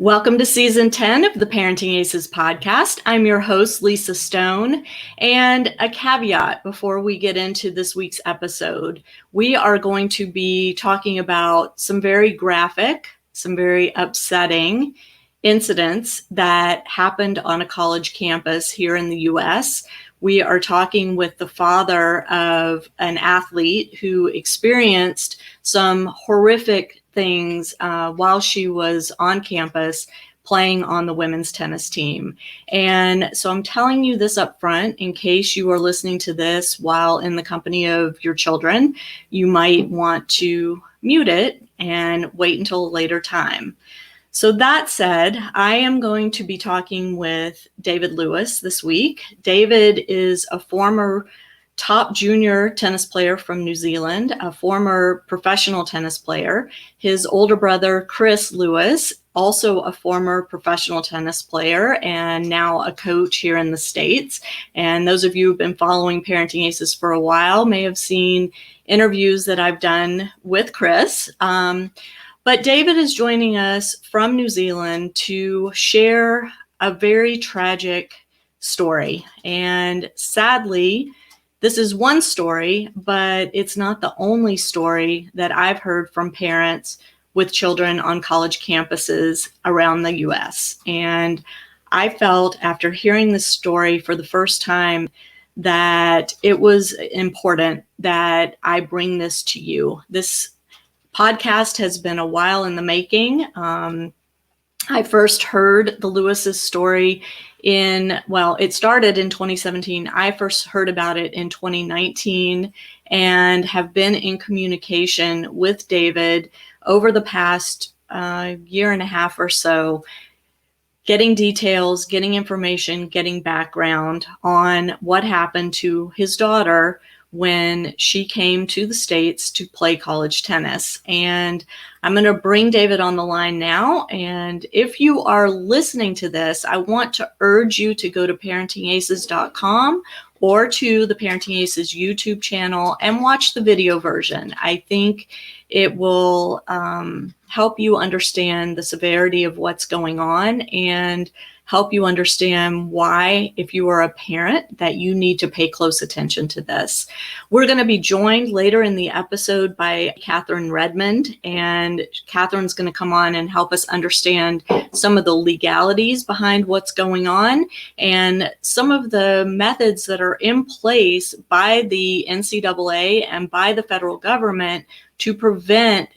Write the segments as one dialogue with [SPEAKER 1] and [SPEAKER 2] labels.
[SPEAKER 1] Welcome to Season 10 of the Parenting Aces podcast. I'm your host, Lisa Stone. And a caveat before we get into this week's episode, we are going to be talking about some very graphic, some very upsetting incidents that happened on a college campus here in the U.S. We are talking with the father of an athlete who experienced some horrific things while she was on campus playing on the women's tennis team. And so I'm telling you this up front in case you are listening to this while in the company of your children. You might want to mute it and wait until a later time. So that said, I am going to be talking with David Lewis this week. David is a former top junior tennis player from New Zealand, a former professional tennis player. His older brother, Chris Lewis, also a former professional tennis player and now a coach here in the States. And those of you who've been following Parenting Aces for a while may have seen interviews that I've done with Chris. But David is joining us from New Zealand to share a very tragic story. And sadly, this is one story, but it's not the only story that I've heard from parents with children on college campuses around the U.S. And I felt after hearing this story for the first time that it was important that I bring this to you. This podcast has been a while in the making. I first heard the Lewis's story it started in 2017. I first heard about it in 2019 and have been in communication with David over the past year and a half or so, getting details, getting information, getting background on what happened to his daughter when she came to the States to play college tennis. And I'm going to bring David on the line now. And if you are listening to this, I want to urge you to go to ParentingAces.com or to the Parenting Aces YouTube channel and watch the video version. I think it will help you understand the severity of what's going on and help you understand why, if you are a parent, that you need to pay close attention to this. We're going to be joined later in the episode by Catherine Redmond, and Catherine's going to come on and help us understand some of the legalities behind what's going on and some of the methods that are in place by the NCAA and by the federal government to prevent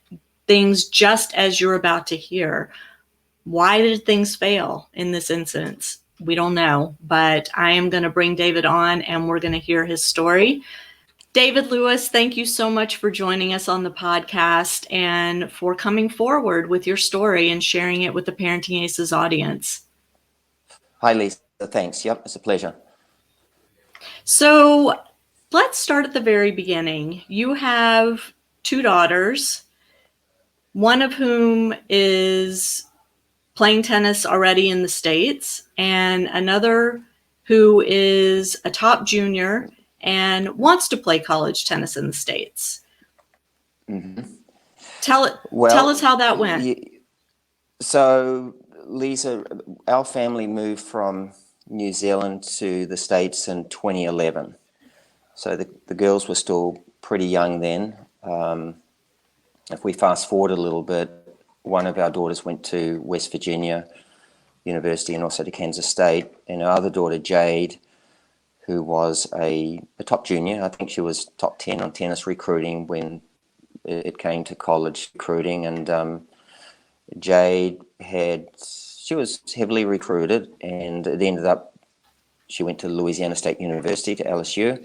[SPEAKER 1] things just as you're about to hear. Why did things fail in this instance? We don't know, but I am going to bring David on and we're going to hear his story. David Lewis, thank you so much for joining us on the podcast and for coming forward with your story and sharing it with the Parenting Aces audience.
[SPEAKER 2] Hi, Lisa. Thanks. Yep, it's a pleasure.
[SPEAKER 1] So let's start at the very beginning. You have two daughters, one of whom is playing tennis already in the States, and another who is a top junior and wants to play college tennis in the States.
[SPEAKER 2] Mm-hmm.
[SPEAKER 1] Tell us how that went.
[SPEAKER 2] So, Lisa, our family moved from New Zealand to the States in 2011. So the girls were still pretty young then. If we fast forward a little bit, one of our daughters went to West Virginia University and also to Kansas State, and our other daughter, Jade, who was a top junior, I think she was top 10 on tennis recruiting when it came to college recruiting, and Jade she was heavily recruited, and it ended up she went to Louisiana State University, to LSU.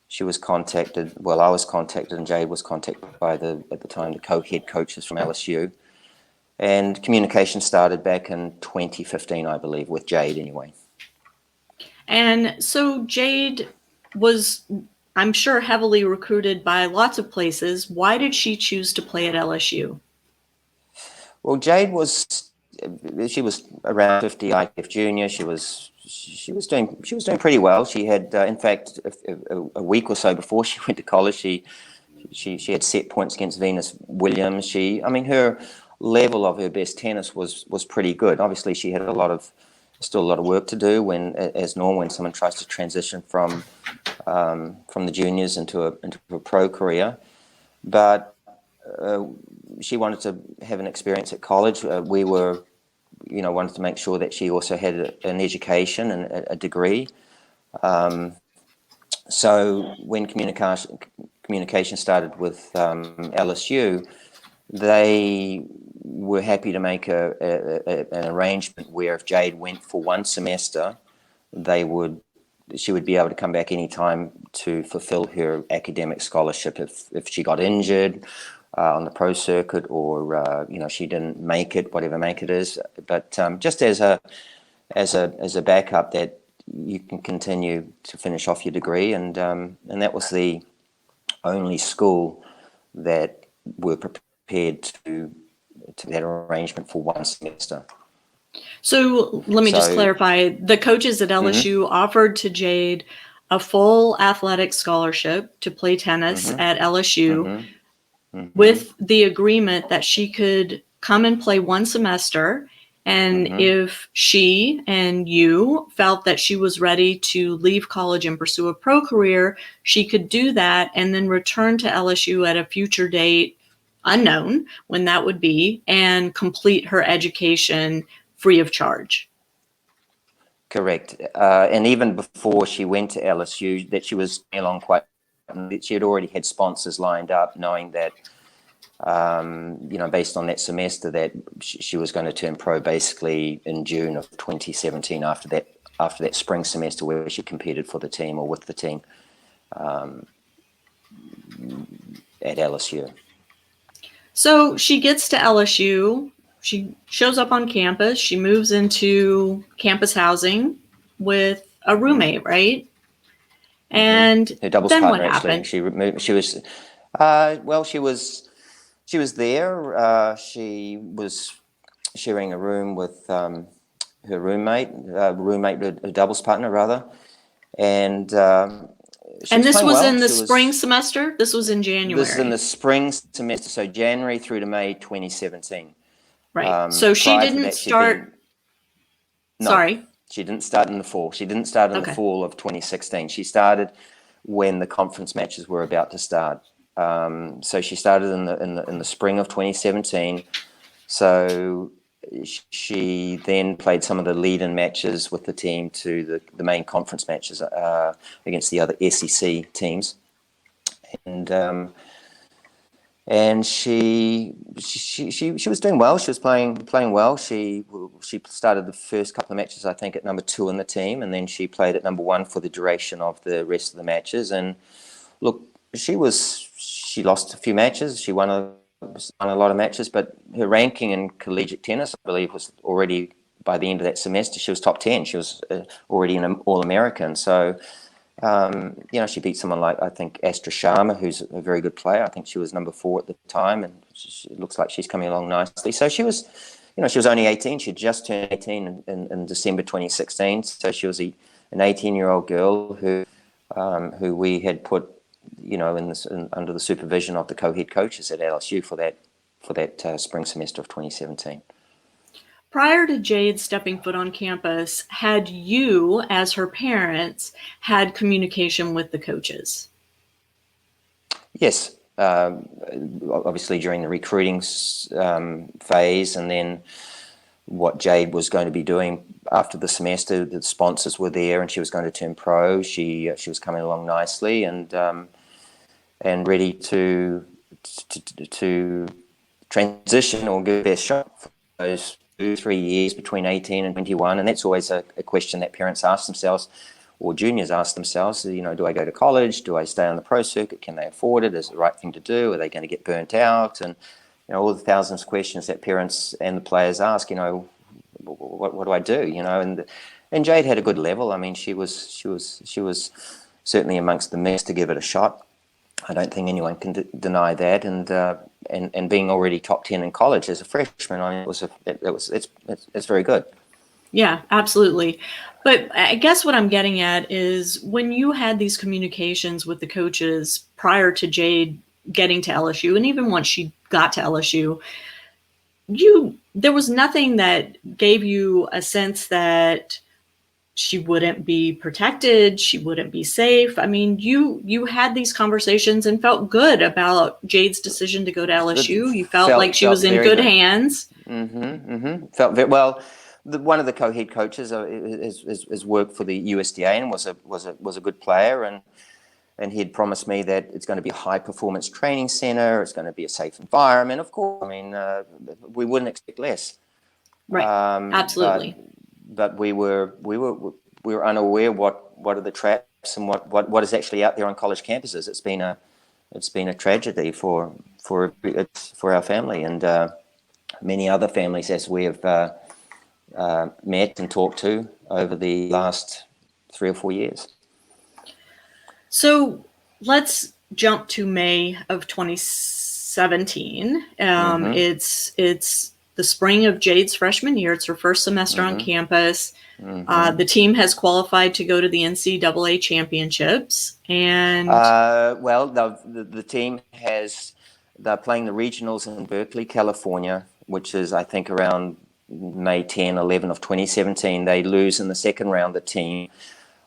[SPEAKER 2] She was contacted, I was contacted, and Jade was contacted by at the time, the co-head coaches from LSU. And communication started back in 2015, I believe, with Jade anyway.
[SPEAKER 1] And so Jade was, I'm sure, heavily recruited by lots of places. Why did she choose to play at LSU?
[SPEAKER 2] Well, Jade she was around 50 ITF junior. She was doing pretty well. She had, in fact, a week or so before she went to college, she had set points against Venus Williams. Her level of her best tennis was pretty good. Obviously, she had still a lot of work to do as normal when someone tries to transition from the juniors into a pro career. But she wanted to have an experience at college. We were, wanted to make sure that she also had an education and a degree. So when communication started with LSU, they were happy to make an arrangement where if Jade went for one semester, she would be able to come back anytime to fulfill her academic scholarship if she got injured on the pro circuit, or she didn't make it, whatever make it is. But just as a backup, that you can continue to finish off your degree, and that was the only school that were prepared to that arrangement for one semester.
[SPEAKER 1] So let me just clarify. The coaches at LSU offered to Jade a full athletic scholarship to play tennis at LSU with the agreement that she could come and play one semester. And if she and you felt that she was ready to leave college and pursue a pro career, she could do that and then return to LSU at a future date, unknown when that would be, and complete her education free of charge.
[SPEAKER 2] Correct. And even before she went to LSU, that she was along she had already had sponsors lined up, knowing that, based on that semester, that she was going to turn pro basically in June of 2017 after that spring semester where she competed for the team or with the team at LSU.
[SPEAKER 1] So she gets to LSU. She shows up on campus. She moves into campus housing with a roommate, right? And
[SPEAKER 2] her doubles
[SPEAKER 1] then
[SPEAKER 2] partner,
[SPEAKER 1] what
[SPEAKER 2] actually.
[SPEAKER 1] happened?
[SPEAKER 2] She was there. She was sharing a room with her roommate, a doubles partner rather, and
[SPEAKER 1] this was in the spring semester. This was in January.
[SPEAKER 2] This is in the spring semester, so January through to May 2017.
[SPEAKER 1] Right. So she didn't start. Sorry.
[SPEAKER 2] She didn't start in the fall. She didn't start in the fall of 2016. She started when the conference matches were about to start. So she started in the spring of 2017. So she then played some of the lead-in matches with the team to the main conference matches against the other SEC teams, and she was doing well. She was playing well. She started the first couple of matches, I think, at number 2 in the team, and then she played at number 1 for the duration of the rest of the matches. And look, she lost a few matches. She won a lot of matches, but her ranking in collegiate tennis, I believe, was already, by the end of that semester, she was top 10. She was already an All-American. So, she beat someone like, I think, Astra Sharma, who's a very good player. I think she was number 4 at the time, and it looks like she's coming along nicely. So she was, she was only 18. She'd just turned 18 in December 2016. So she was an 18-year-old girl who we had put, under the supervision of the co-head coaches at LSU for that spring semester of 2017.
[SPEAKER 1] Prior to Jade stepping foot on campus, had you, as her parents, had communication with the coaches?
[SPEAKER 2] Yes. Obviously during the recruiting phase, and then what Jade was going to be doing after the semester, the sponsors were there and she was going to turn pro. She was coming along nicely and ready to transition or give their shot for those 2-3 years between 18 and 21. And that's always a question that parents ask themselves, or juniors ask themselves, do I go to college? Do I stay on the pro circuit? Can they afford it? Is it the right thing to do? Are they going to get burnt out? And all the thousands of questions that parents and the players ask, what do I do? And Jade had a good level. I mean, she was certainly amongst the mix to give it a shot. I don't think anyone can deny that. And being already top 10 in college as a freshman, I mean, it's very good.
[SPEAKER 1] Yeah, absolutely. But I guess what I'm getting at is when you had these communications with the coaches prior to Jade getting to LSU, and even once she got to LSU, there was nothing that gave you a sense that she wouldn't be protected, she wouldn't be safe. I mean, you had these conversations and felt good about Jade's decision to go to LSU. You felt like she was in good hands.
[SPEAKER 2] Felt very well. One of the co-head coaches has worked for the USDA and was a good player, and he'd promised me that it's going to be a high-performance training center. It's going to be a safe environment. Of course, I mean, we wouldn't expect less.
[SPEAKER 1] Right. Absolutely.
[SPEAKER 2] But we were unaware what are the traps and what is actually out there on college campuses. It's been a tragedy for our family and many other families as we have met and talked to over the last 3 or 4 years.
[SPEAKER 1] So let's jump to May of 2017. It's the spring of Jade's freshman year. It's her first semester on campus. The team has qualified to go to the NCAA championships. And
[SPEAKER 2] well, the team they're playing the regionals in Berkeley, California, which is, I think, around May 10, 11 of 2017. They lose in the second round, the team.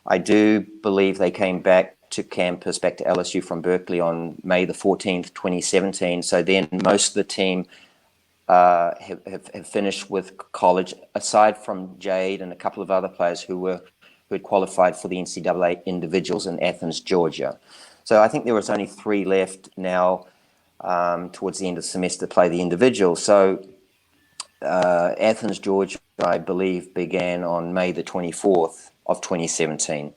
[SPEAKER 2] I do believe they came back to campus, back to LSU from Berkeley on May the 14th, 2017. So then most of the team have finished with college, aside from Jade and a couple of other players who had qualified for the NCAA individuals in Athens, Georgia. So I think there was only 3 left now towards the end of the semester to play the individuals. So Athens, Georgia, I believe, began on May the 24th of 2017.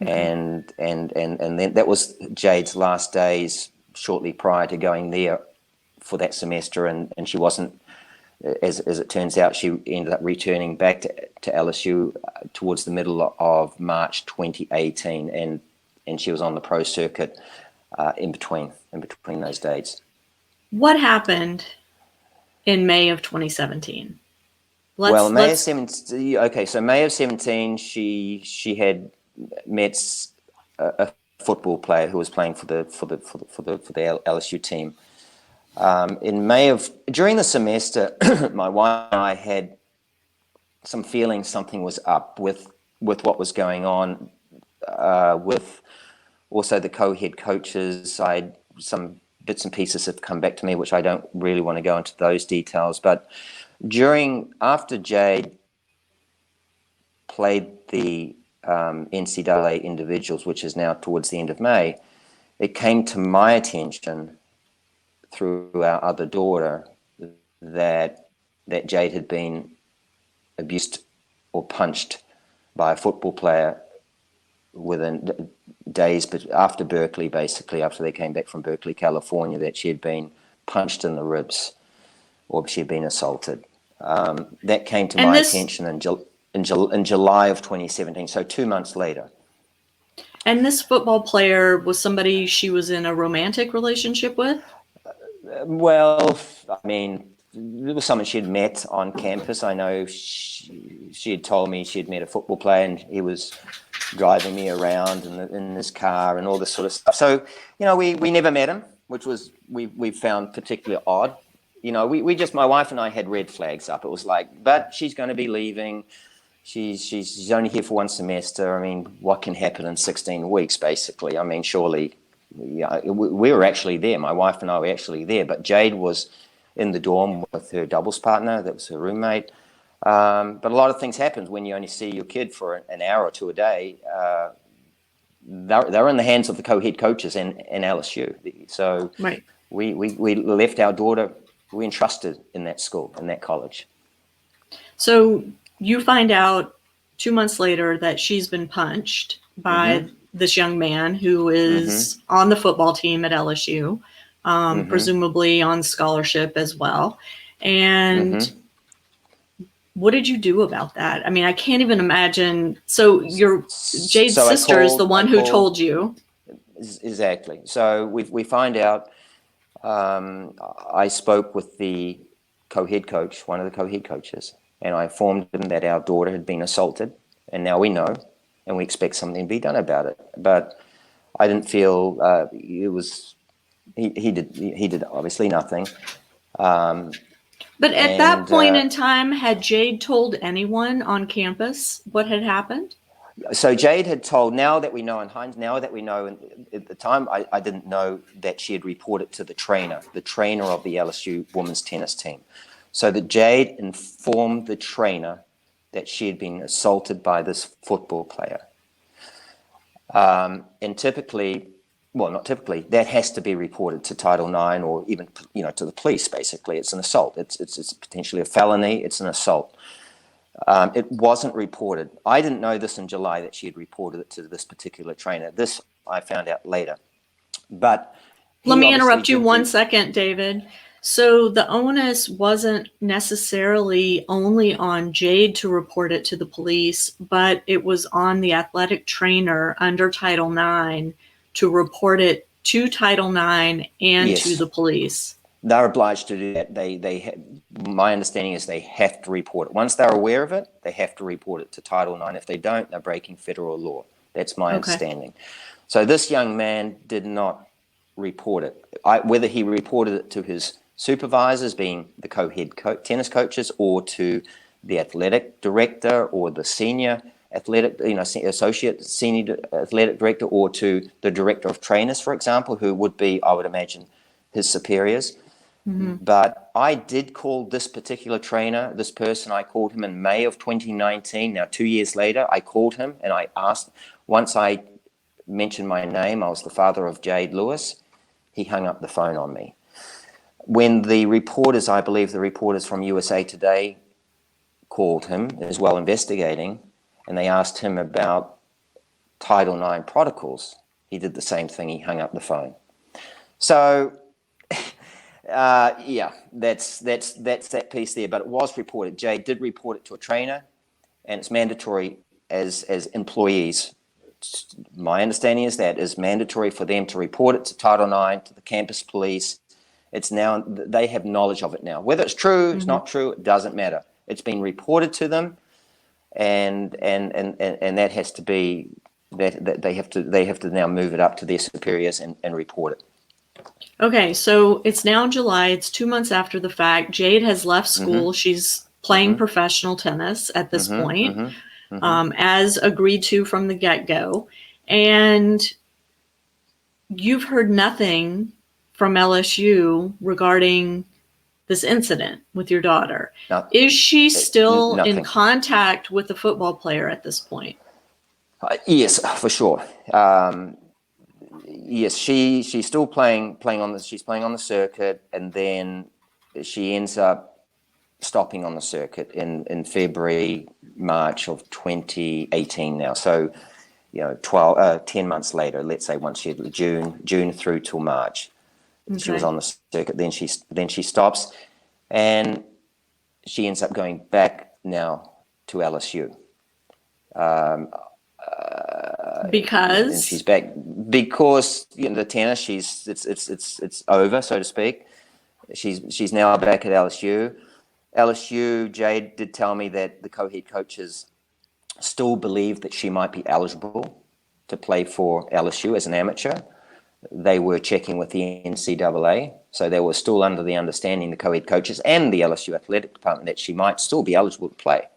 [SPEAKER 2] And then that was Jade's last days shortly prior to going there for that semester, and she wasn't, as it turns out, she ended up returning back to LSU towards the middle of March 2018, and she was on the pro circuit in between those dates.
[SPEAKER 1] What happened in May of 2017?
[SPEAKER 2] May of 17, she had met a football player who was playing for the LSU team. During the semester, my wife and I had some feeling something was up with what was going on, with also the co-head coaches. Some bits and pieces have come back to me, which I don't really want to go into those details. But after Jade played the NCAA individuals, which is now towards the end of May, it came to my attention through our other daughter that Jade had been abused or punched by a football player within days, but after Berkeley, basically after they came back from Berkeley, California, that she had been punched in the ribs or she had been assaulted. That came to my attention in July of 2017, so 2 months later.
[SPEAKER 1] And this football player was somebody she was in a romantic relationship with?
[SPEAKER 2] Well, I mean, it was someone she had met on campus. I know she had told me she had met a football player and he was driving me around in his car and all this sort of stuff. So, we never met him, which we found particularly odd. My wife and I had red flags up. It was like, but she's going to be leaving. She's only here for 1 semester. I mean, what can happen in 16 weeks, basically? I mean, surely, we were actually there. My wife and I were actually there, but Jade was in the dorm with her doubles partner. That was her roommate. But a lot of things happen when you only see your kid for an hour or 2 a day. They're in the hands of the co-head coaches and LSU. So
[SPEAKER 1] right.
[SPEAKER 2] we left our daughter. We entrusted in that school, in that college.
[SPEAKER 1] So you find out 2 months later that she's been punched by this young man who is on the football team at LSU, presumably on scholarship as well. And what did you do about that? I mean, I can't even imagine. So Jade's sister is the one who told you.
[SPEAKER 2] Exactly. So we find out. I spoke with the co-head coach, one of the co-head coaches, and I informed him that our daughter had been assaulted, and now we know, and we expect something to be done about it. But I didn't feel it was. He did obviously nothing.
[SPEAKER 1] But But at that
[SPEAKER 2] And
[SPEAKER 1] point in time, had Jade told anyone on campus what had happened?
[SPEAKER 2] so Jade had told, now that we know in hindsight, now that we know, and at the time I didn't know that she had reported to the trainer of the LSU women's tennis team. So that Jade informed the trainer that she had been assaulted by this football player. And typically, well, not typically, that has to be reported to Title IX or even, to the police, basically. It's an assault. It's potentially a felony. It's an assault. It wasn't reported. I didn't know this in July, that she had reported it to this particular trainer. This I found out later. But
[SPEAKER 1] let me interrupt you 1 second, David. So the onus wasn't necessarily only on Jade to report it to the police, but it was on the athletic trainer under Title IX to report it to Title IX and
[SPEAKER 2] Yes,
[SPEAKER 1] to the police.
[SPEAKER 2] They're obliged to do that. My understanding is they have to report it. Once they're aware of it, they have to report it to Title IX. If they don't, they're breaking federal law. That's my understanding. So this young man did not report it. Whether he reported it to his supervisors, being the co-head tennis coaches, or to the athletic director or the senior athletic, associate senior athletic director, or to the director of trainers, for example, who would be, I would imagine, his superiors. Mm-hmm. But I did call this particular trainer, this person, I called him in May of 2019. Now, 2 years later, I called him and I asked, once I mentioned my name, I was the father of Jade Lewis, he hung up the phone on me. When the reporters, I believe the reporters from USA Today called him as well, investigating, and they asked him about Title IX protocols, he did the same thing, he hung up the phone. So, that's that piece there. But it was reported. Jade did report it to a trainer, and it's mandatory as employees. My understanding is that is mandatory for them to report it to Title IX, to the campus police. It's now, they have knowledge of it now. Whether it's true, it's not true, it doesn't matter. It's been reported to them, and that has to be that they have to now move it up to their superiors and report it.
[SPEAKER 1] Okay, so it's now July. It's 2 months after the fact. Jade has left school. Mm-hmm. She's playing professional tennis at this point, as agreed to from the get-go. And you've heard nothing from LSU regarding this incident with your daughter. No, is she still in contact with the football player at this point?
[SPEAKER 2] Yes, for sure. Yes, she's still playing on the circuit, and then she ends up stopping on the circuit in February, March of 2018 now. So, 10 months later, let's say, once she had June through till March, she was on the circuit. Then she stops, and she ends up going back now to LSU.
[SPEAKER 1] Because?
[SPEAKER 2] And she's back because the tennis, it's over, so to speak. She's now back at LSU. LSU, Jade did tell me that the co-head coaches still believe that she might be eligible to play for LSU as an amateur. They were checking with the NCAA, so they were still under the understanding, the co-head coaches and the LSU athletic department, that she might still be eligible to play.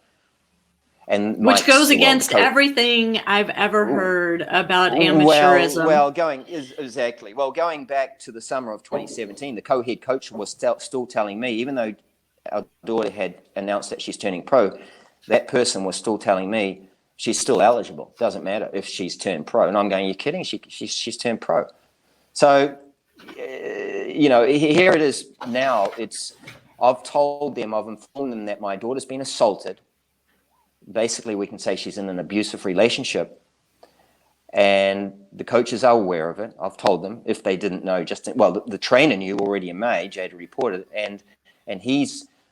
[SPEAKER 2] And
[SPEAKER 1] which goes against everything I've ever heard about amateurism.
[SPEAKER 2] Exactly. Well, going back to the summer of 2017, the co-head coach was still telling me, even though our daughter had announced that she's turning pro, that person was still telling me she's still eligible. Doesn't matter if she's turned pro. And I'm going, you're kidding? She's turned pro. So, here it is now. I've informed them that my daughter's been assaulted. Basically, we can say she's in an abusive relationship, and the coaches are aware of it. I've told them, if they didn't know, the trainer knew already in May. Jade reported it, and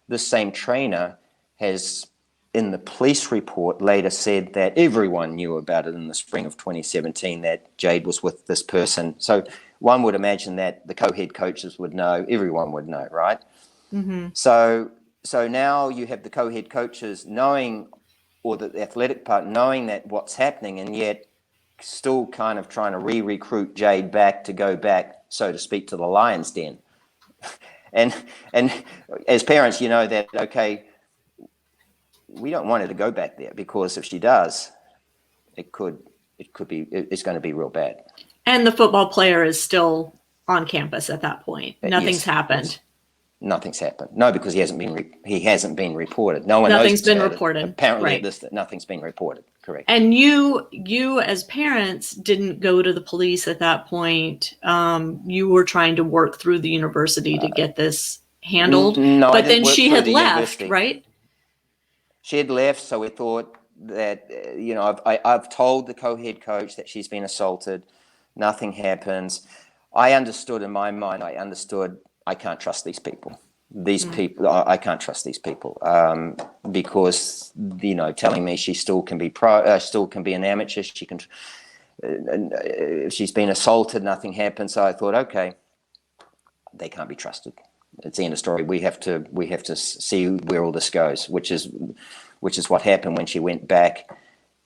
[SPEAKER 2] this same trainer has, in the police report, later said that everyone knew about it in the spring of 2017, that Jade was with this person. So one would imagine that the co-head coaches would know, everyone would know, right? Mm-hmm. So now you have the co-head coaches knowing, or the athletic part knowing that what's happening, and yet still kind of trying to recruit Jade back to go back, so to speak, to the lion's den. and as parents, you know that, okay, we don't want her to go back there, because if she does, it's going to be real bad.
[SPEAKER 1] And the football player is still on campus at that point. Nothing's happened.
[SPEAKER 2] Yes. Nothing's happened. No, because he hasn't been reported. No one
[SPEAKER 1] Nothing's
[SPEAKER 2] knows
[SPEAKER 1] been
[SPEAKER 2] about
[SPEAKER 1] reported.
[SPEAKER 2] It. Apparently,
[SPEAKER 1] right.
[SPEAKER 2] Nothing's been reported. Correct.
[SPEAKER 1] And you as parents didn't go to the police at that point. You were trying to work through the university to get this handled.
[SPEAKER 2] No,
[SPEAKER 1] but
[SPEAKER 2] I didn't
[SPEAKER 1] then
[SPEAKER 2] work
[SPEAKER 1] she
[SPEAKER 2] through
[SPEAKER 1] had
[SPEAKER 2] the
[SPEAKER 1] left,
[SPEAKER 2] university.
[SPEAKER 1] right?
[SPEAKER 2] She had left, so we thought that, I've told the co-head coach that she's been assaulted. Nothing happens. I understood in my mind. I can't trust these people. People, I can't trust these people, because telling me she still can be an amateur. She can. If she's been assaulted, nothing happens. So I thought, okay, they can't be trusted. It's the end of the story. We have to see where all this goes, which is what happened when she went back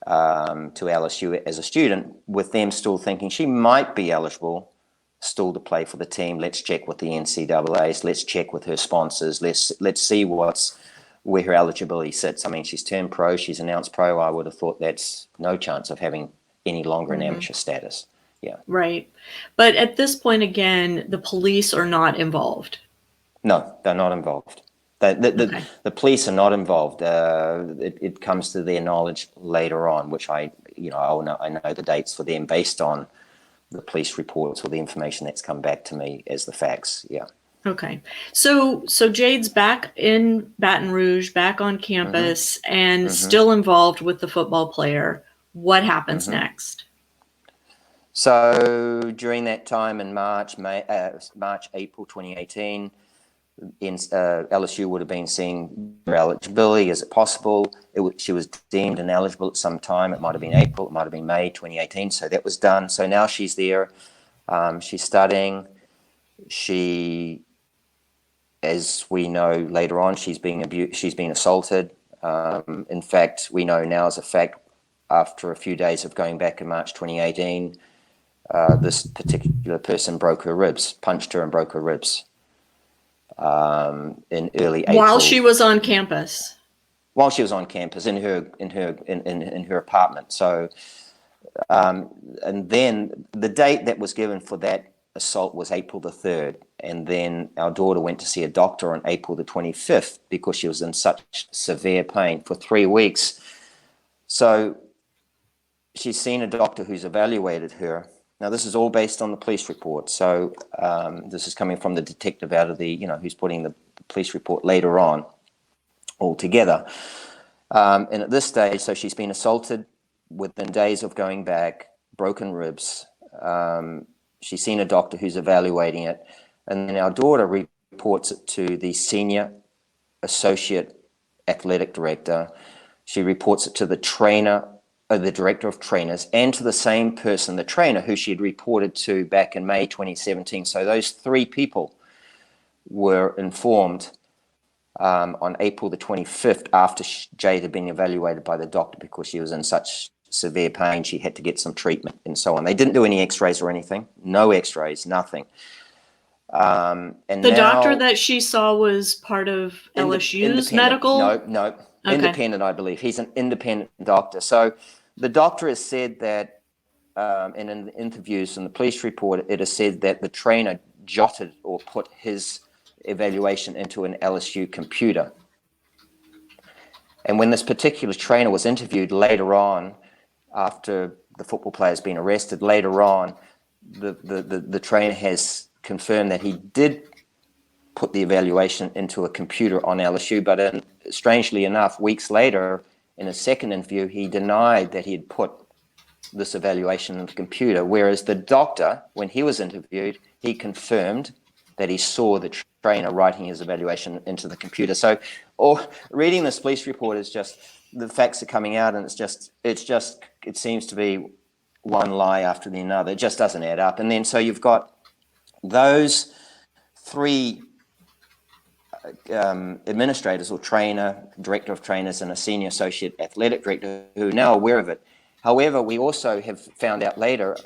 [SPEAKER 2] to LSU as a student, with them still thinking she might be eligible still to play for the team. Let's check with the NCAAs. Let's check with her sponsors. Let's see where her eligibility sits. I mean, she's turned pro. She's announced pro. I would have thought that's no chance of having any longer an amateur status. Yeah.
[SPEAKER 1] Right. But at this point, again, the police are not involved.
[SPEAKER 2] No, they're not involved. The police are not involved. It comes to their knowledge later on, which I know the dates for them based on the police reports or the information that's come back to me as the facts. Yeah.
[SPEAKER 1] Okay. So Jade's back in Baton Rouge, back on campus, and still involved with the football player. What happens next?
[SPEAKER 2] So during that time in April 2018, LSU would have been seeing her eligibility. Is it possible? She was deemed ineligible at some time. It might have been April, it might have been May 2018. So that was done. So now she's there. She's studying. As we know later on, she's being abused. She's been assaulted. In fact, we know now as a fact, after a few days of going back in March 2018, this particular person broke her ribs, punched her and broke her ribs. In early April,
[SPEAKER 1] while she was on campus.
[SPEAKER 2] While she was on campus in her apartment. So, and then the date that was given for that assault was April the 3rd, and then our daughter went to see a doctor on April the 25th because she was in such severe pain for 3 weeks. So she's seen a doctor who's evaluated her. Now, this is all based on the police report. So this is coming from the detective out of who's putting the police report later on all together. And at this stage, so she's been assaulted within days of going back, broken ribs. She's seen a doctor who's evaluating it. And then our daughter reports it to the senior associate athletic director. She reports it to the trainer, the director of trainers, and to the same person, the trainer, who she had reported to back in May 2017. So those three people were informed on April the 25th after Jade had been evaluated by the doctor because she was in such severe pain. She had to get some treatment and so on. They didn't do any x-rays or anything. No x-rays, nothing. And
[SPEAKER 1] the doctor that she saw was part of LSU's medical?
[SPEAKER 2] No. Okay. Independent, I believe. He's an independent doctor. So the doctor has said that, and in the interviews in the police report, it has said that the trainer jotted or put his evaluation into an LSU computer. And when this particular trainer was interviewed later on, after the football player's been arrested, later on, the trainer has confirmed that he did put the evaluation into a computer on LSU, but strangely enough, weeks later, in a second interview, he denied that he had put this evaluation in the computer, whereas the doctor, when he was interviewed, he confirmed that he saw the trainer writing his evaluation into the computer. So, reading this police report is just, the facts are coming out, and it seems to be one lie after the other. It just doesn't add up. And then so you've got those three administrators or trainer, director of trainers, and a senior associate athletic director who are now aware of it. However, we also have found out later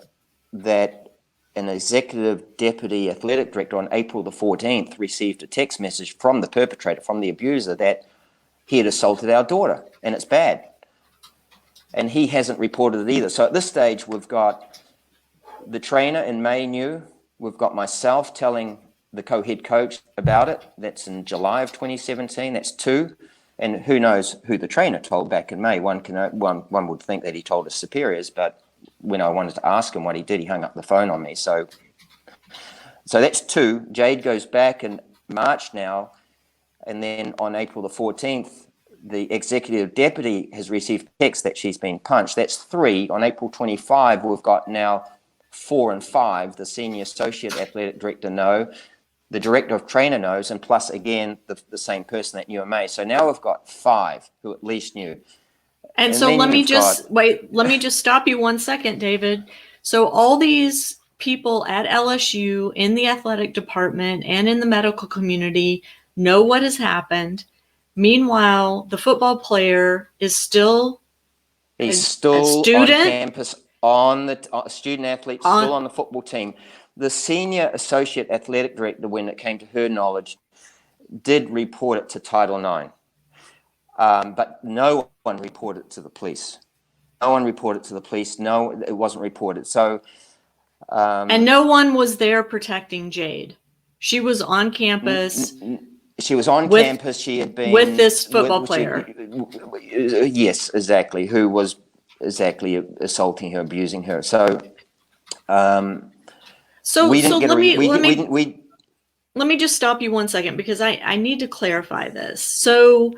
[SPEAKER 2] that an executive deputy athletic director on April the 14th received a text message from the perpetrator, from the abuser, that he had assaulted our daughter, and it's bad. And he hasn't reported it either. So at this stage, we've got the trainer in May knew. We've got myself telling the co-head coach about it. That's in July of 2017. That's 2. And who knows who the trainer told back in May. One would think that he told his superiors, but when I wanted to ask him what he did, he hung up the phone on me. So that's 2. Jade goes back in March now, and then on April the 14th, the executive deputy has received text that she's been punched. That's 3. On April 25, we've got now 4 and 5. The senior associate athletic director know, the director of trainer knows, and plus again the same person that knew in May. So now we've got 5 who at least knew.
[SPEAKER 1] And so let me just stop you 1 second, David. So all these people at LSU in the athletic department and in the medical community know what has happened. Meanwhile, the football player is still
[SPEAKER 2] a student on campus, a student athlete, still on the football team. The senior associate athletic director, when it came to her knowledge, did report it to Title IX, but no one reported it to the police. No, it wasn't reported. So,
[SPEAKER 1] and no one was there protecting Jade. She was on campus.
[SPEAKER 2] She was on campus. She had been
[SPEAKER 1] with this football player.
[SPEAKER 2] Yes, exactly. Who was exactly assaulting her, abusing her. So,
[SPEAKER 1] let me just stop you 1 second, because I need to clarify this. So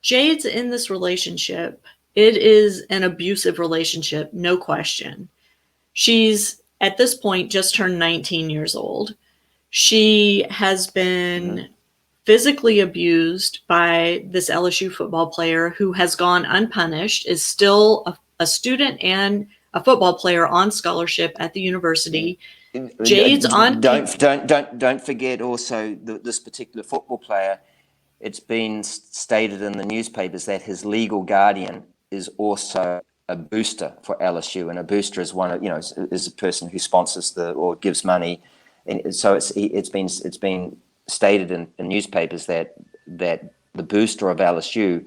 [SPEAKER 1] Jade's in this relationship. It is an abusive relationship, no question. She's at this point just turned 19 years old. She has been physically abused by this LSU football player who has gone unpunished, is still a student and a football player on scholarship at the university. Jade's on.
[SPEAKER 2] Don't forget also this particular football player. It's been stated in the newspapers that his legal guardian is also a booster for LSU, and a booster is is a person who sponsors or gives money, and so it's been stated in newspapers that the booster of LSU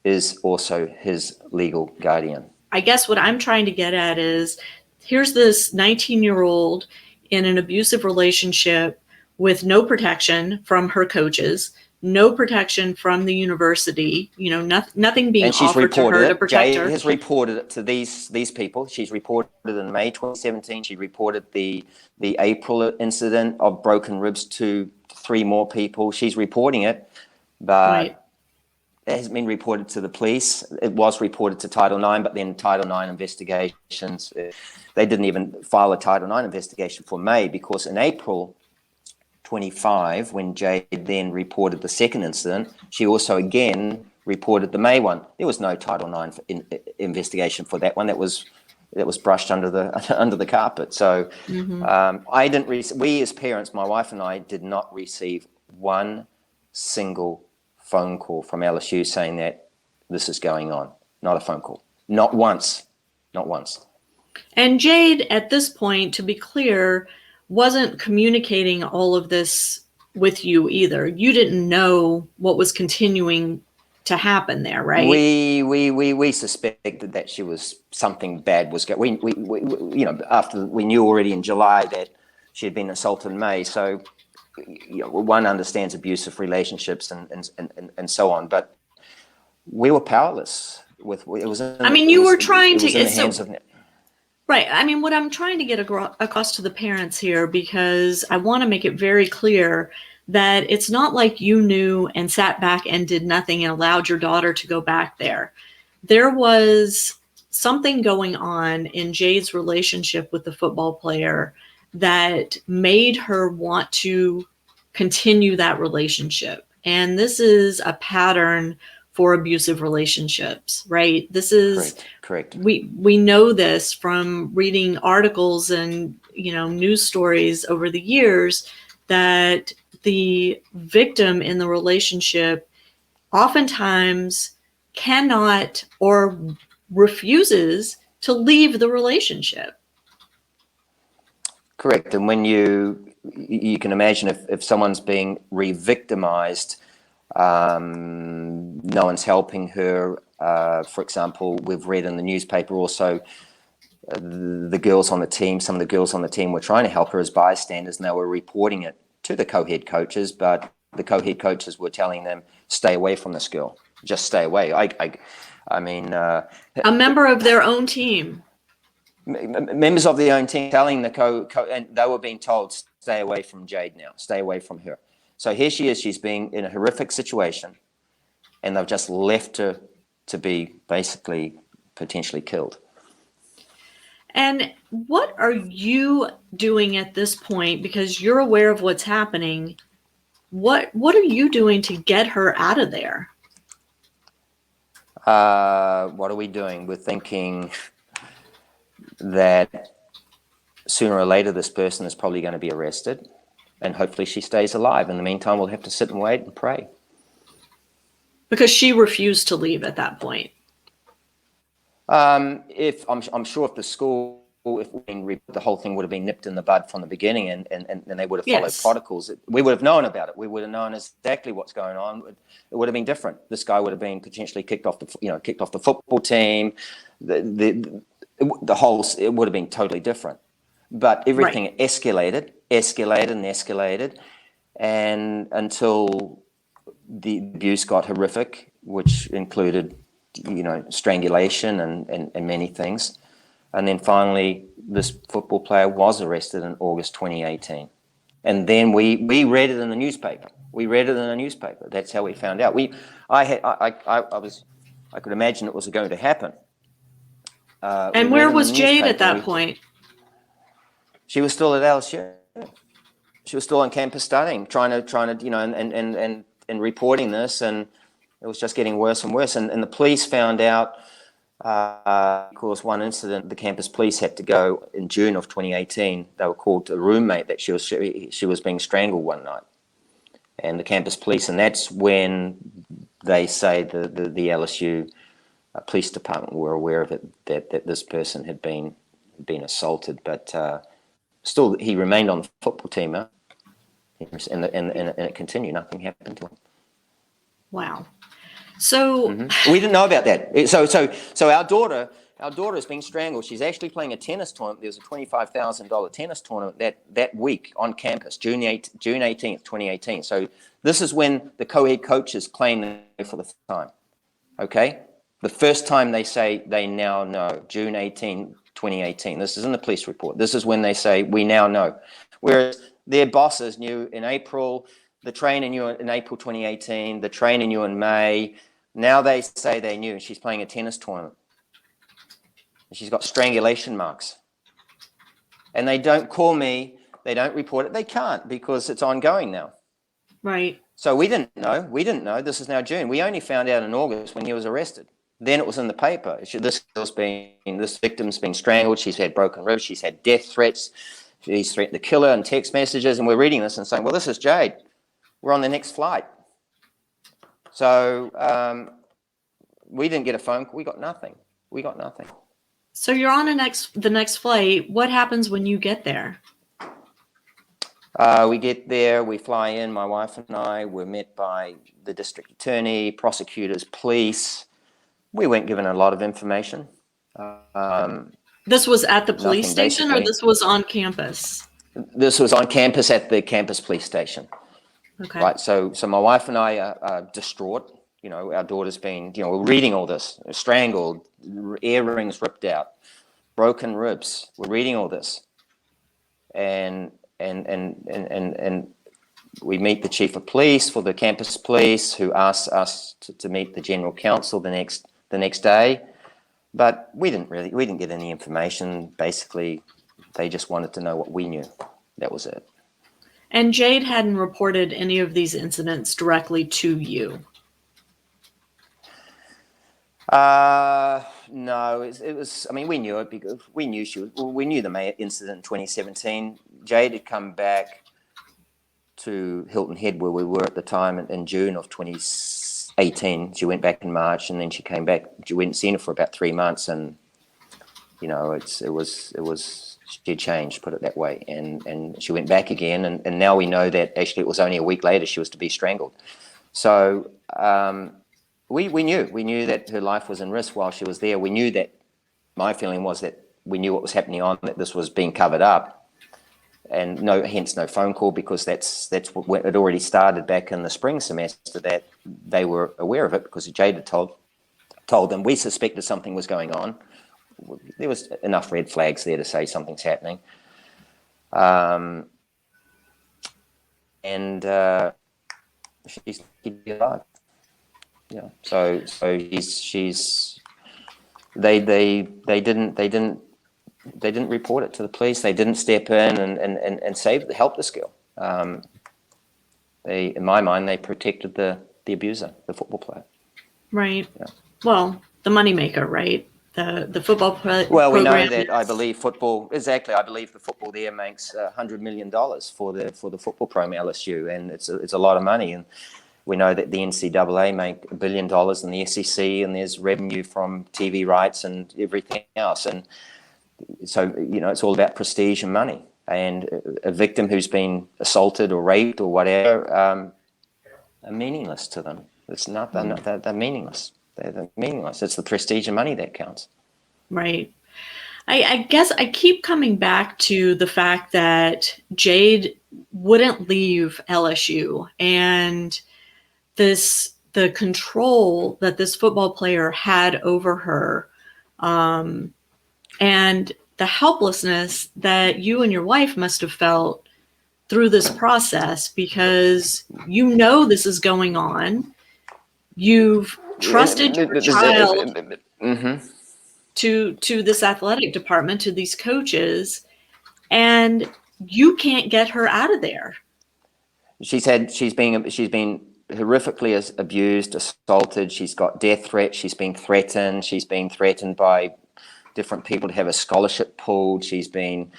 [SPEAKER 2] is also his legal guardian.
[SPEAKER 1] I guess what I'm trying to get at is, here's this 19-year-old in an abusive relationship with no protection from her coaches, no protection from the university, nothing being offered to her to protect her.
[SPEAKER 2] Jade has reported it to these people. She's reported it in May 2017. She reported the April incident of broken ribs to 3 more people. She's reporting it, but
[SPEAKER 1] right.
[SPEAKER 2] It hasn't been reported to the police. It was reported to Title IX, but then Title IX investigations, they didn't even file a Title IX investigation for May, because in April 25, when Jade then reported the second incident, she also again reported the May one. There was no Title IX investigation for that one. That was brushed under the carpet. So I didn't. We as parents, my wife and I, did not receive one single phone call from LSU saying that this is going on. Not a phone call. Not once.
[SPEAKER 1] And Jade, at this point, to be clear, wasn't communicating all of this with you either. You didn't know what was continuing to happen there, right?
[SPEAKER 2] We suspected that she was something bad was going. We after we knew already in July that she had been assaulted in May. So one understands abusive relationships and so on, but we were powerless.
[SPEAKER 1] Right. I mean, what I'm trying to get across to the parents here, because I want to make it very clear that it's not like you knew and sat back and did nothing and allowed your daughter to go back there. There was something going on in Jade's relationship with the football player that made her want to continue that relationship. And this is a pattern for abusive relationships, right? This is
[SPEAKER 2] correct.
[SPEAKER 1] We know this from reading articles and news stories over the years, that the victim in the relationship oftentimes cannot or refuses to leave the relationship.
[SPEAKER 2] Correct. And when you can imagine if someone's being re-victimized, no one's helping her. For example, we've read in the newspaper also, the girls on the team, some of the girls on the team were trying to help her as bystanders, and they were reporting it to the co-head coaches, but the co-head coaches were telling them, stay away from this girl, just stay away. I mean,
[SPEAKER 1] A member of their own team.
[SPEAKER 2] Members of their own team telling the and they were being told, stay away from Jade now, stay away from her. So here she is, she's being in a horrific situation, and they've just left her to be basically potentially killed.
[SPEAKER 1] And what are you doing at this point? Because you're aware of what's happening. What are you doing to get her out of there?
[SPEAKER 2] What are we doing? We're thinking that sooner or later this person is probably going to be arrested, and hopefully she stays alive. In the meantime, we'll have to sit and wait and pray.
[SPEAKER 1] Because she refused to leave at that point.
[SPEAKER 2] If I'm sure if the school, the whole thing would have been nipped in the bud from the beginning, and they would have followed
[SPEAKER 1] Yes.
[SPEAKER 2] protocols, we would have known about it. We would have known exactly what's going on. It would have been different. This guy would have been potentially kicked off the football team. The whole, it would have been totally different. But everything
[SPEAKER 1] Right.
[SPEAKER 2] escalated, and until the abuse got horrific, which included, strangulation and many things. And then finally, this football player was arrested in August 2018. And then we read it in the newspaper. That's how we found out. I could imagine it was going to happen.
[SPEAKER 1] And where was Jade at that point?
[SPEAKER 2] She was still at LSU. She was still on campus studying, trying to, and reporting this, and it was just getting worse and worse. And the police found out, of course, one incident, the campus police had to go in June of 2018. They were called to a roommate that she was being strangled one night. And the campus police, and that's when they say the LSU police department were aware of it, that this person had been assaulted. But still, he remained on the football team, and it continued. Nothing happened to him.
[SPEAKER 1] Wow. So
[SPEAKER 2] we didn't know about that. So our daughter is being strangled. She's actually playing a tennis tournament. There's a $25,000 tennis tournament that week on campus, June 18th, 2018. So this is when the co-head coaches claim for the first time. Okay, the first time they say they now know, June 18, 2018. This is in the police report. This is when they say we now know, whereas their bosses knew in April. The trainer knew in April 2018. The trainer knew in May. Now they say they knew. She's playing a tennis tournament. She's got strangulation marks. And they don't call me. They don't report it. They can't because it's ongoing now.
[SPEAKER 1] Right.
[SPEAKER 2] So we didn't know. This is now June. We only found out in August when he was arrested. Then it was in the paper. This victim's been strangled. She's had broken ribs. She's had death threats. He's threatened to kill her in text messages. And we're reading this and saying, well, this is Jade. We're on the next flight. So we didn't get a phone call. We got nothing.
[SPEAKER 1] So you're on the next flight. What happens when you get there?
[SPEAKER 2] We get there. We fly in. My wife and I were met by the district attorney, prosecutors, police. We weren't given a lot of information.
[SPEAKER 1] This was at the police station,
[SPEAKER 2] basically.
[SPEAKER 1] or this was on campus?
[SPEAKER 2] This was on campus at the campus police station.
[SPEAKER 1] Okay.
[SPEAKER 2] Right. So my wife and I are distraught. Our daughter's been, we're reading all this, strangled, earrings ripped out, broken ribs. We're reading all this. And we meet the chief of police for the campus police, who asks us to meet the general counsel the next day. But we didn't get any information. Basically, they just wanted to know what we knew. That was it.
[SPEAKER 1] And Jade hadn't reported any of these incidents directly to you?
[SPEAKER 2] No, it was, we knew it because we knew the May incident in 2017. Jade had come back to Hilton Head, where we were at the time, in June of 2018. She went back in March, and then she came back. We hadn't seen her for about 3 months, and it was she had changed, put it that way, and she went back again, and now we know that actually it was only a week later she was to be strangled. So we knew that her life was in risk while she was there. We knew that. My feeling was that we knew what was happening on, that this was being covered up, and hence no phone call, because that's what it already started back in the spring semester, that they were aware of it because Jade had told them. We suspected something was going on. There was enough red flags there to say something's happening. And she's alive. Yeah. So she's they didn't report it to the police. They didn't step in and help this girl. In my mind, they protected the abuser, the football player.
[SPEAKER 1] Right.
[SPEAKER 2] Yeah.
[SPEAKER 1] Well, the moneymaker, right? The football
[SPEAKER 2] Well, we
[SPEAKER 1] program
[SPEAKER 2] know that. I believe football. Exactly. I believe the football there makes $100 million for the football program LSU, and it's a lot of money. And we know that the NCAA make $1 billion in the SEC, and there's revenue from TV rights and everything else. And so, it's all about prestige and money. And a victim who's been assaulted or raped or whatever are meaningless to them. It's not. They're meaningless. They're meaningless. It's the prestige and money that counts.
[SPEAKER 1] Right. I guess I keep coming back to the fact that Jade wouldn't leave LSU, and the control that this football player had over her, and the helplessness that you and your wife must have felt through this process, because this is going on. You've trusted your child to this athletic department, to these coaches, and you can't get her out of there.
[SPEAKER 2] She's been horrifically abused, assaulted. She's got death threats. She's been threatened. She's been threatened by different people to have a scholarship pulled. She's been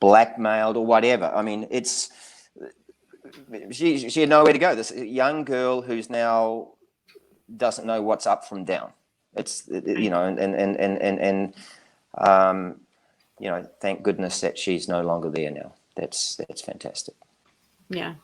[SPEAKER 2] blackmailed or whatever. I mean, she had nowhere to go. This young girl who's now doesn't know what's up from down. Thank goodness that she's no longer there now. That's fantastic.
[SPEAKER 1] Yeah.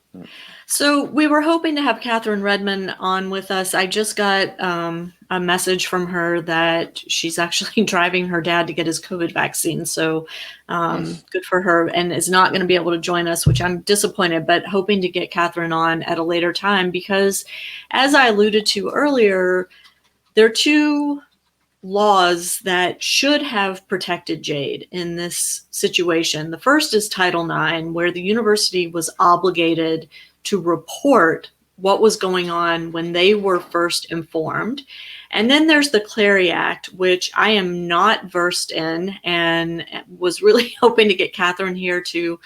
[SPEAKER 1] So we were hoping to have Catherine Redmond on with us. I just got a message from her that she's actually driving her dad to get his COVID vaccine. So good for her, and is not going to be able to join us, which I'm disappointed, but hoping to get Catherine on at a later time, because as I alluded to earlier, there are two laws that should have protected Jade in this situation. The first is Title IX, where the university was obligated to report what was going on when they were first informed. And then there's the Clery Act, which I am not versed in, and was really hoping to get Catherine here to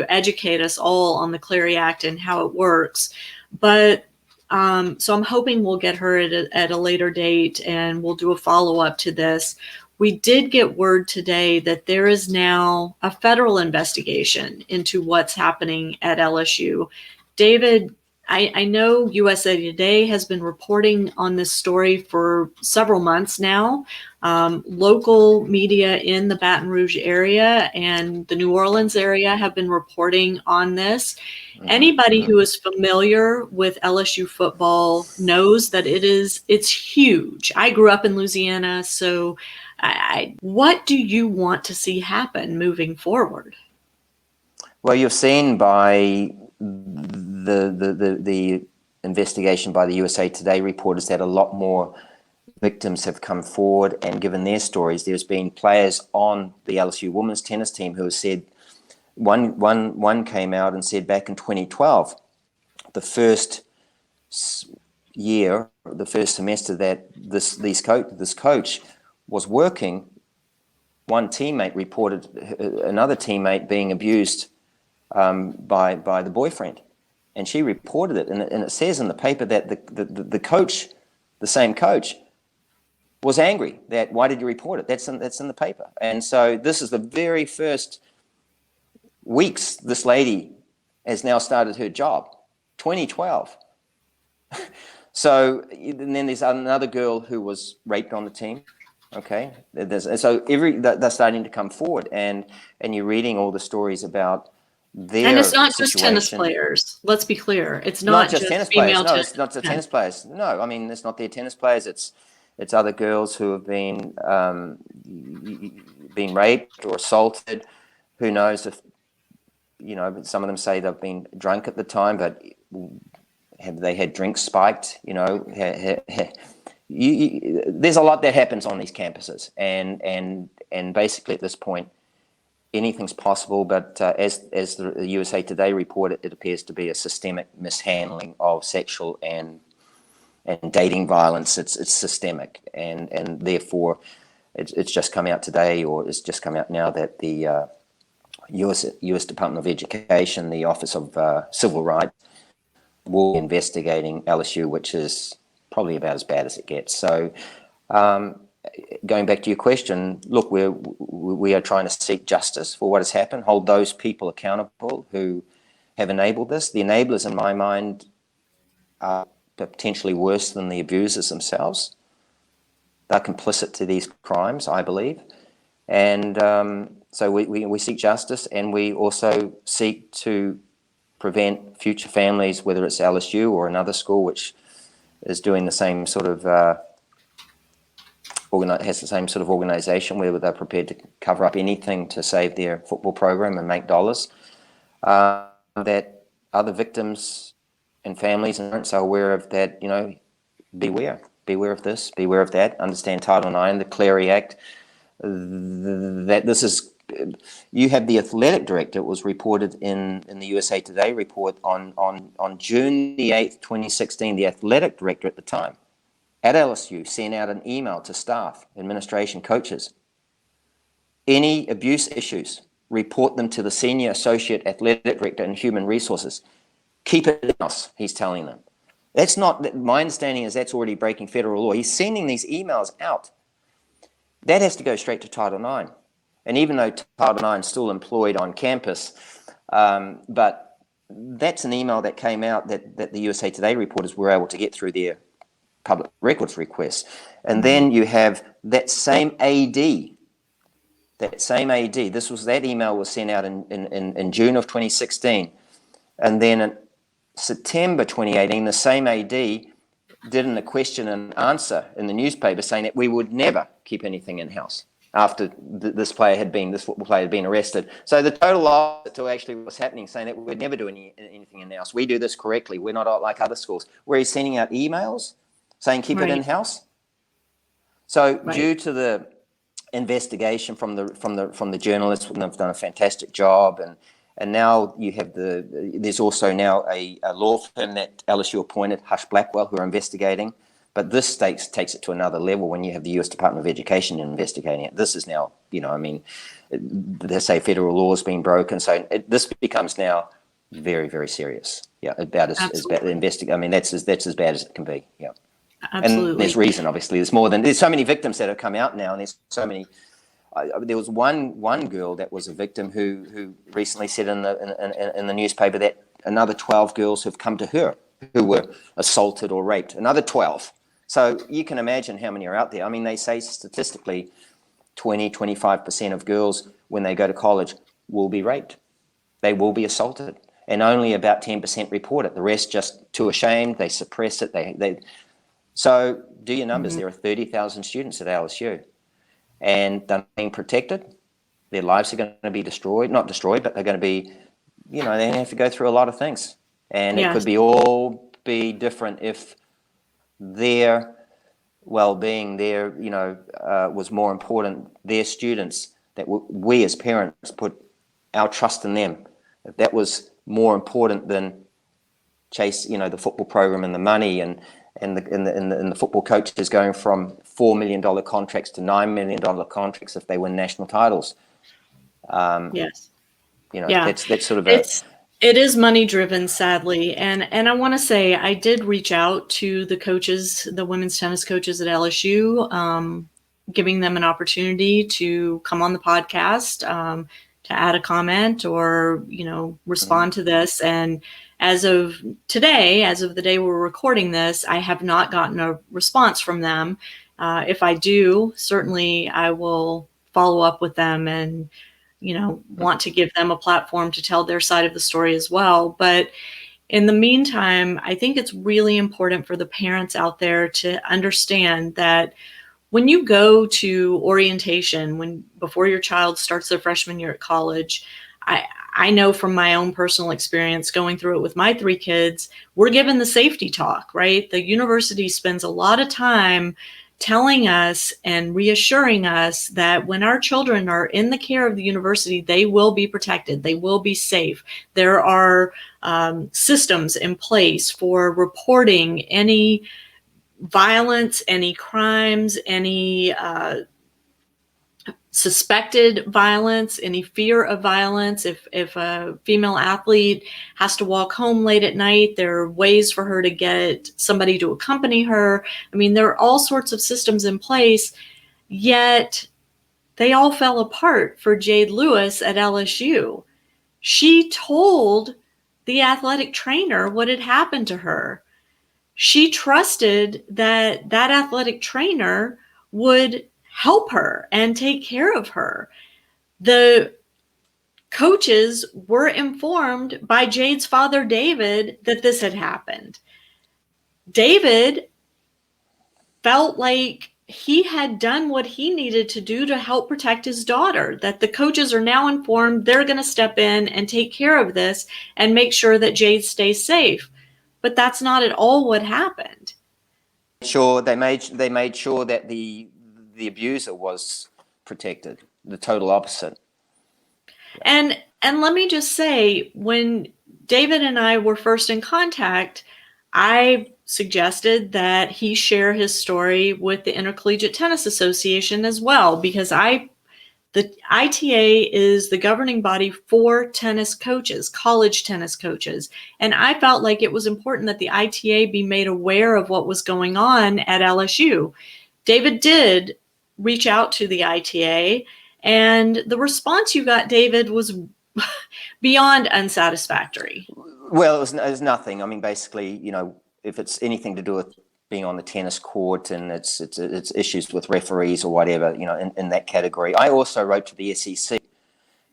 [SPEAKER 1] educate us all on the Clery Act and how it works. But so I'm hoping we'll get her at a later date, and we'll do a follow-up to this. We did get word today that there is now a federal investigation into what's happening at LSU. David, I know USA Today has been reporting on this story for several months now. Local media in the Baton Rouge area and the New Orleans area have been reporting on this. Anybody who is familiar with LSU football knows that it's huge. I grew up in Louisiana, so what do you want to see happen moving forward?
[SPEAKER 2] Well, you've seen by the investigation by the USA Today reporters that a lot more victims have come forward and given their stories. There's been players on the LSU women's tennis team who have said, one came out and said back in 2012, the first semester that this coach was working, one teammate reported another teammate being abused by the boyfriend, and she reported it, and it says in the paper that the coach, the same coach, was angry. That why did you report it? That's in the paper. And so this is the very first weeks this lady has now started her job, 2012. So and then there's another girl who was raped on the team, Okay, they're starting to come forward, and you're reading all the stories about
[SPEAKER 1] And it's
[SPEAKER 2] their
[SPEAKER 1] not just tennis
[SPEAKER 2] situation.
[SPEAKER 1] players. Let's be clear. It's
[SPEAKER 2] Not
[SPEAKER 1] not
[SPEAKER 2] just
[SPEAKER 1] just
[SPEAKER 2] tennis players.
[SPEAKER 1] female
[SPEAKER 2] No,
[SPEAKER 1] tennis.
[SPEAKER 2] it's not the
[SPEAKER 1] Yeah.
[SPEAKER 2] tennis players. No, I mean it's not their tennis players. It's other girls who have been raped or assaulted. Who knows if some of them say they've been drunk at the time, but have they had drinks spiked? There's a lot that happens on these campuses, and basically at this point, anything's possible. But as the USA Today reported, it appears to be a systemic mishandling of sexual and dating violence. It's systemic, and therefore, it's just come out today, or it's just come out now that the U.S. Department of Education, the Office of Civil Rights, will be investigating LSU, which is probably about as bad as it gets. So, going back to your question, look, we are trying to seek justice for what has happened, hold those people accountable who have enabled this. The enablers, in my mind, are potentially worse than the abusers themselves. They're complicit to these crimes, I believe. And so we seek justice, and we also seek to prevent future families, whether it's LSU or another school which is doing the same sort of has the same sort of organization where they're prepared to cover up anything to save their football program and make dollars, that other victims and families and parents are aware of that. Beware of this, beware of that. Understand Title IX, the Clery Act. That this is. You have the athletic director. It was reported in the USA Today report on June the 8th, 2016. The athletic director at the time at LSU sent out an email to staff, administration, coaches. Any abuse issues, report them to the senior associate athletic director in human resources. Keep it in-house, he's telling them. That's not, my understanding is that's already breaking federal law. He's sending these emails out. That has to go straight to Title IX. And even though Title IX is still employed on campus, but that's an email that came out that the USA Today reporters were able to get through their public records requests. And then you have that same AD, that email was sent out in June of 2016. And then in September 2018, the same AD did a question and answer in the newspaper saying that we would never keep anything in-house after this football player had been arrested. So the total opposite to actually what's happening, saying that we'd never do anything in-house. We do this correctly. We're not like other schools. Where he's sending out emails saying keep it in-house. So due to the investigation from the journalists, and they've done a fantastic job, and now you have there's also now a law firm that LSU appointed, Hush Blackwell, who are investigating. But this takes it to another level when you have the U.S. Department of Education investigating it. This is now, they say federal law has been broken. So this becomes now very, very serious. Yeah, about as bad. That's as bad as it can be. Yeah.
[SPEAKER 1] Absolutely.
[SPEAKER 2] And there's reason, obviously. There's so many victims that have come out now, and there's so many. There was one girl that was a victim who recently said in the newspaper that another 12 girls have come to her who were assaulted or raped. Another 12. So you can imagine how many are out there. I mean, they say statistically 20-25% of girls when they go to college will be raped. They will be assaulted. And only about 10% report it. The rest just too ashamed. They suppress it. So do your numbers. There are 30,000 students at LSU. And they're being protected. Their lives are going to be destroyed. Not destroyed, but they're going to be, they have to go through a lot of things. And it could be different if their well-being, was more important. Their students, that we as parents put our trust in them. If that was more important than chase, the football program and the money and the football coaches going from $4 million contracts to $9 million contracts if they win national titles.
[SPEAKER 1] Yes.
[SPEAKER 2] That's sort of
[SPEAKER 1] it is money driven, sadly. And I want to say I did reach out to the coaches, the women's tennis coaches at LSU, giving them an opportunity to come on the podcast, to add a comment or, respond to this. And as of today, as of the day we're recording this, I have not gotten a response from them. If I do, certainly I will follow up with them and, want to give them a platform to tell their side of the story as well. But in the meantime, I think it's really important for the parents out there to understand that when you go to orientation, before your child starts their freshman year at college, I know from my own personal experience going through it with my 3 kids, we're given the safety talk, right? The university spends a lot of time telling us and reassuring us that when our children are in the care of the university, they will be protected, they will be safe. There are systems in place for reporting any violence, any crimes, any suspected violence, any fear of violence. If a female athlete has to walk home late at night, there are ways for her to get somebody to accompany her. I mean, there are all sorts of systems in place, yet they all fell apart for Jade Lewis at LSU. She told the athletic trainer what had happened to her. She trusted that that athletic trainer would help her and take care of her. The coaches were informed by Jade's father, David, that this had happened. David felt like he had done what he needed to do to help protect his daughter, that the coaches are now informed they're going to step in and take care of this and make sure that Jade stays safe. But that's not at all what happened.
[SPEAKER 2] They made sure that the abuser was protected. The total opposite.
[SPEAKER 1] And let me just say, when David and I were first in contact, I suggested that he share his story with the Intercollegiate Tennis Association as well, because the ITA is the governing body for tennis coaches, college tennis coaches. And I felt like it was important that the ITA be made aware of what was going on at LSU. David did reach out to the ITA, and the response you got, David, was beyond unsatisfactory.
[SPEAKER 2] Well, it was nothing. I mean, basically, if it's anything to do with being on the tennis court and it's issues with referees or whatever, in that category. I also wrote to the SEC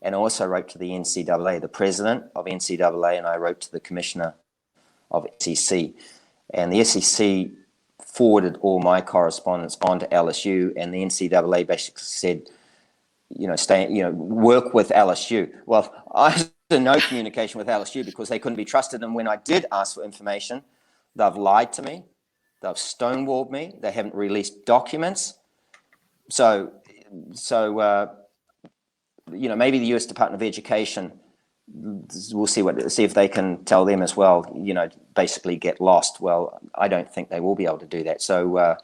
[SPEAKER 2] and I also wrote to the NCAA, the president of NCAA, and I wrote to the commissioner of SEC. And the SEC forwarded all my correspondence onto LSU, and the NCAA basically said, work with LSU. Well, I was in no communication with LSU because they couldn't be trusted. And when I did ask for information, they've lied to me. They've stonewalled me. They haven't released documents. So maybe the U.S. Department of Education, we'll see if they can tell them as well, basically get lost. Well, I don't think they will be able to do that. So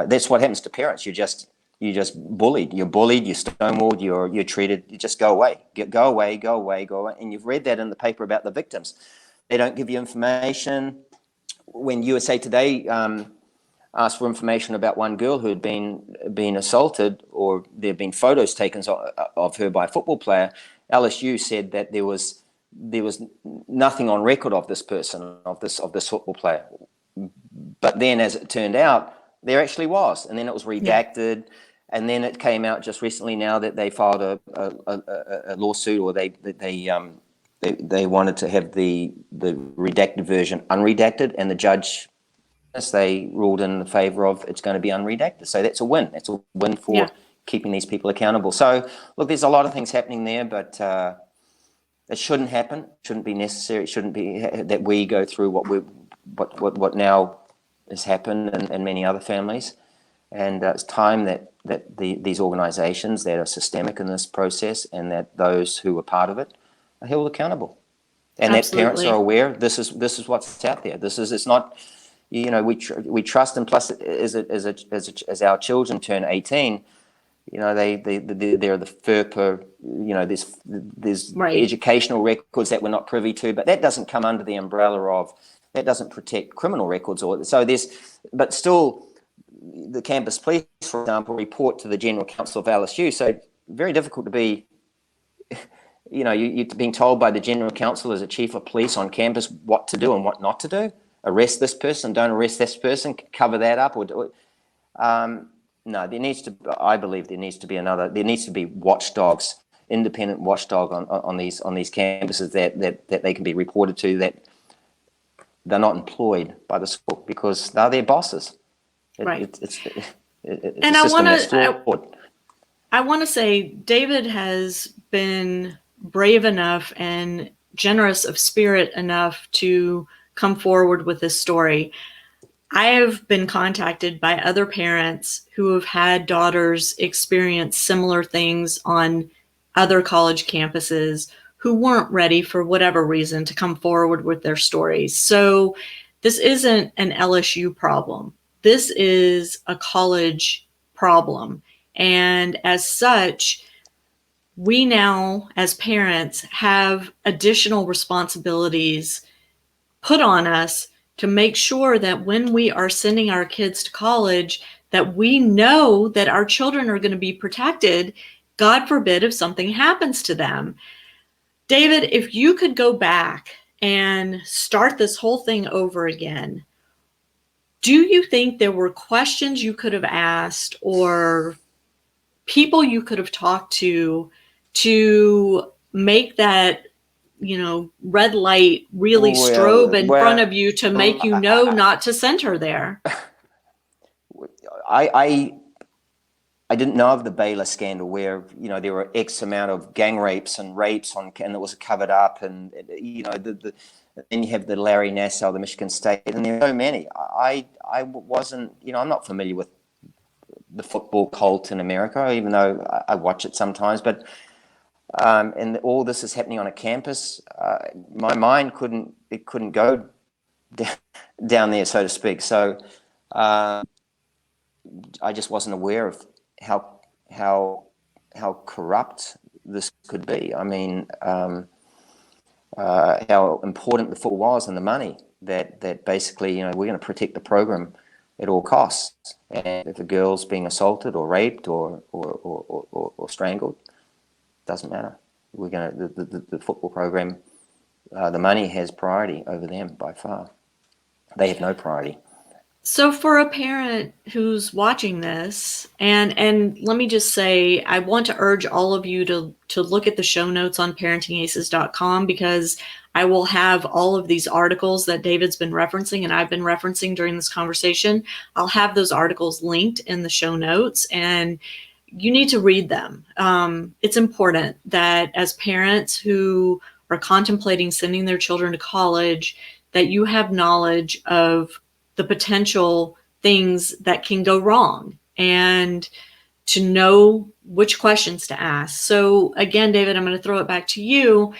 [SPEAKER 2] that's what happens to parents. You're just bullied. You're bullied. You're stonewalled. You're treated. You just go away. Go away. And you've read that in the paper about the victims. They don't give you information. When USA Today asked for information about one girl who had been assaulted, or there have been photos taken of her by a football player, LSU said that there was nothing on record of this person, of this football player. But then, as it turned out, there actually was, and then it was redacted. Yeah. And then it came out just recently now that they filed a lawsuit, or they wanted to have the redacted version unredacted, and the judge, they ruled in favor of it's going to be unredacted. So that's a win. That's a win for keeping these people accountable. So look, there's a lot of things happening there, but it shouldn't happen. It shouldn't be necessary. It shouldn't be that we go through what now has happened in many other families. And it's time that these organizations that are systemic in this process, and that those who are part of it, are held accountable, and Absolutely. That parents are aware this is what's out there. It's not, we trust, and plus as our children turn 18, they're the FERPA, there's right. educational records that we're not privy to, but that doesn't come under the umbrella of, that doesn't protect criminal records, but still the campus police, for example, report to the General Counsel of LSU. So very difficult to be, you're being told by the General Counsel as a chief of police on campus what to do and what not to do. arrest this person, don't arrest this person, cover that up, no, I believe there needs to be watchdogs, independent watchdog on these campuses that they can be reported to, that they're not employed by the school because they're their bosses.
[SPEAKER 1] Right.
[SPEAKER 2] It's
[SPEAKER 1] And
[SPEAKER 2] a system that's flawed.
[SPEAKER 1] I want to say David has been brave enough and generous of spirit enough to come forward with this story. I have been contacted by other parents who have had daughters experience similar things on other college campuses who weren't ready for whatever reason to come forward with their stories. So this isn't an LSU problem. This is a college problem. And as such, we now, as parents, have additional responsibilities put on us to make sure that when we are sending our kids to college, that we know that our children are going to be protected, God forbid, if something happens to them. David, if you could go back and start this whole thing over again, do you think there were questions you could have asked or people you could have talked to make that red light really strobe in front of you to make you know not to send her there?
[SPEAKER 2] I didn't know of the Baylor scandal where, there were X amount of gang rapes and rapes and it was covered up, and, then you have the Larry Nassau, the Michigan State, and there are so many. I wasn't, I'm not familiar with the football cult in America, even though I watch it sometimes, but and all this is happening on a campus. My mind couldn't go down there, so to speak. So I just wasn't aware of how corrupt this could be. I mean, how important the football was and the money that basically, we're going to protect the program at all costs. And if a girl's being assaulted or raped or strangled, doesn't matter. We're going to the football program. The money has priority over them by far. They have no priority.
[SPEAKER 1] So for a parent who's watching this, and let me just say, I want to urge all of you to look at the show notes on ParentingAces.com, because I will have all of these articles that David's been referencing and I've been referencing during this conversation. I'll have those articles linked in the show notes, and you need to read them. It's important that as parents who are contemplating sending their children to college, that you have knowledge of the potential things that can go wrong and to know which questions to ask. So again, David, I'm going to throw it back to you.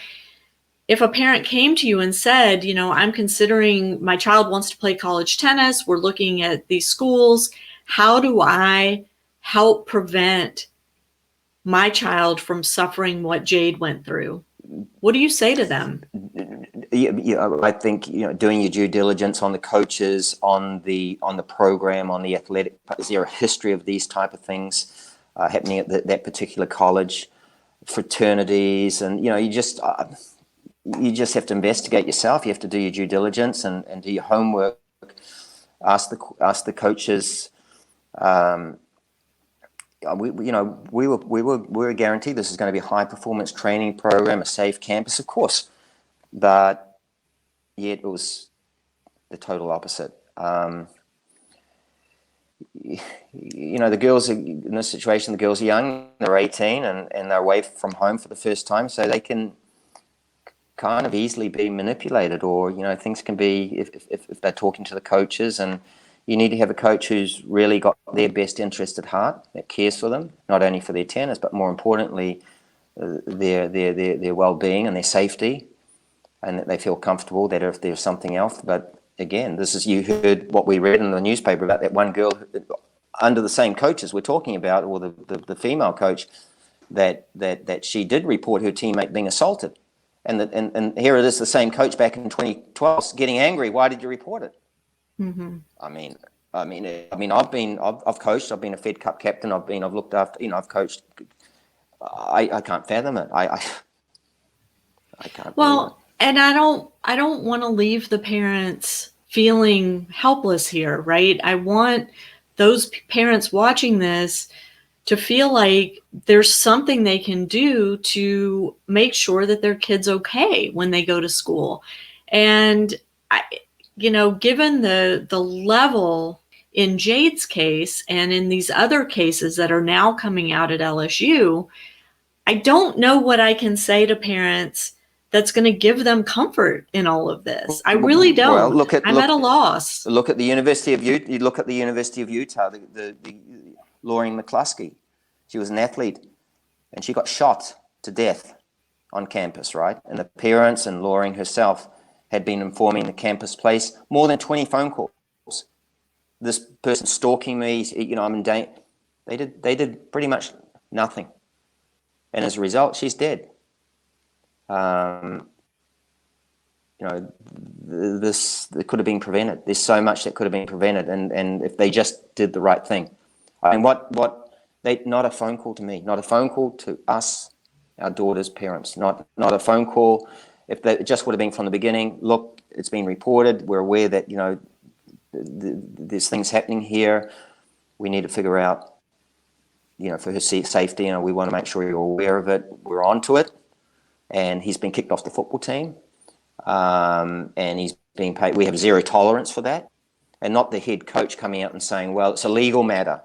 [SPEAKER 1] If a parent came to you and said, I'm considering my child wants to play college tennis, we're looking at these schools, how do I help prevent my child from suffering what Jade went through? What do you say to them?
[SPEAKER 2] Yeah, I think doing your due diligence on the coaches, on the program, on the athletic. Is there a history of these type of things happening at that particular college? Fraternities, and you just have to investigate yourself. You have to do your due diligence and do your homework. Ask the coaches. We were guaranteed this is going to be a high performance training program, a safe campus, of course, but yet it was the total opposite. The girls are in this situation. The girls are young; they're 18, and they're away from home for the first time, so they can kind of easily be manipulated, or things can be if they're talking to the coaches. And you need to have a coach who's really got their best interest at heart, that cares for them, not only for their tennis, but more importantly, their well-being and their safety, and that they feel comfortable that if there's something else. But again, you heard what we read in the newspaper about that one girl under the same coaches we're talking about, or the female coach, that she did report her teammate being assaulted. And here it is, the same coach back in 2012 getting angry. Why did you report it?
[SPEAKER 1] Mm-hmm.
[SPEAKER 2] I mean, I've coached. I've been a Fed Cup captain. I've looked after. I've coached. I can't fathom it. I can't.
[SPEAKER 1] Well, and I don't want to leave the parents feeling helpless here, right? I want those parents watching this to feel like there's something they can do to make sure that their kid's okay when they go to school. And given the level in Jade's case and in these other cases that are now coming out at LSU, I don't know what I can say to parents that's going to give them comfort in all of this. I really don't.
[SPEAKER 2] Well,
[SPEAKER 1] I'm at a loss.
[SPEAKER 2] Look at the University of Utah. You look at the University of Utah. The Lauren McCluskey. She was an athlete, and she got shot to death on campus, right? And the parents and Lauren herself had been informing the campus place, more than 20 phone calls. This person stalking me, I'm in danger. They did pretty much nothing. And as a result, she's dead. This could have been prevented. There's so much that could have been prevented, and if they just did the right thing. I mean, not a phone call to me, not a phone call to us, our daughter's parents, not a phone call. If it just would have been from the beginning, look, it's been reported. We're aware that, there's things happening here. We need to figure out, for her safety, we want to make sure you're aware of it. We're onto it. And he's been kicked off the football team. And he's being paid. We have zero tolerance for that. And not the head coach coming out and saying, well, it's a legal matter.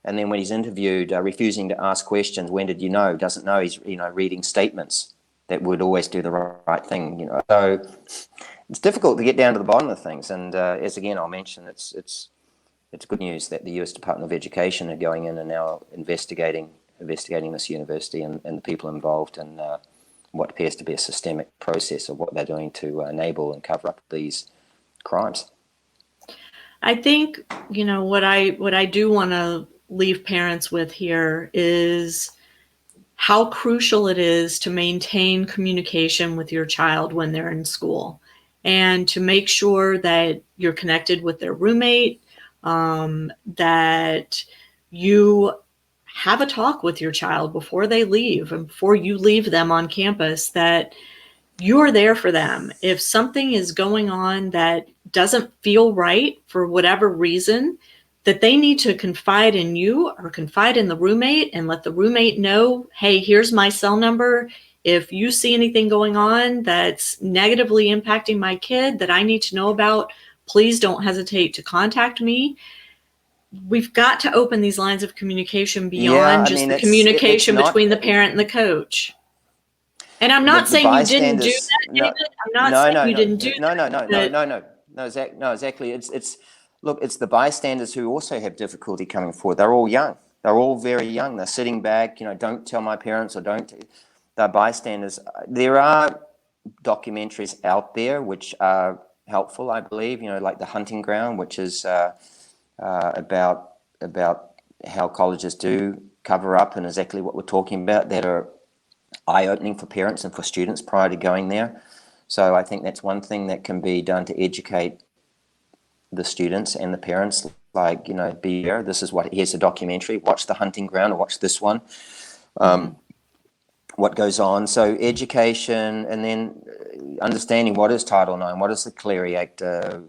[SPEAKER 2] And then when he's interviewed, refusing to ask questions, when did you know? Doesn't know. He's, reading statements that would always do the right thing, So it's difficult to get down to the bottom of things. And as again, I'll mention, it's good news that the U.S. Department of Education are going in and now investigating this university and the people involved in what appears to be a systemic process of what they're doing to enable and cover up these crimes.
[SPEAKER 1] I think, what I do want to leave parents with here is how crucial it is to maintain communication with your child when they're in school, and to make sure that you're connected with their roommate, that you have a talk with your child before they leave and before you leave them on campus, that you're there for them. If something is going on that doesn't feel right for whatever reason, that they need to confide in you or confide in the roommate and let the roommate know, hey, here's my cell number. If you see anything going on that's negatively impacting my kid that I need to know about, please don't hesitate to contact me. We've got to open these lines of communication beyond the communication between the parent and the coach. And I'm not saying you didn't do that, David. I'm not saying you didn't do that.
[SPEAKER 2] No, exactly. It's the bystanders who also have difficulty coming forward. They're all young. They're all very young. They're sitting back, don't tell my parents, or they're bystanders. There are documentaries out there which are helpful, I believe, like The Hunting Ground, which is about how colleges do cover up and exactly what we're talking about, that are eye-opening for parents and for students prior to going there. So I think that's one thing that can be done to educate the students and the parents, be here. Here's a documentary, watch The Hunting Ground or watch this one. What goes on. So education, and then understanding what is Title IX, what is the Clery Act, the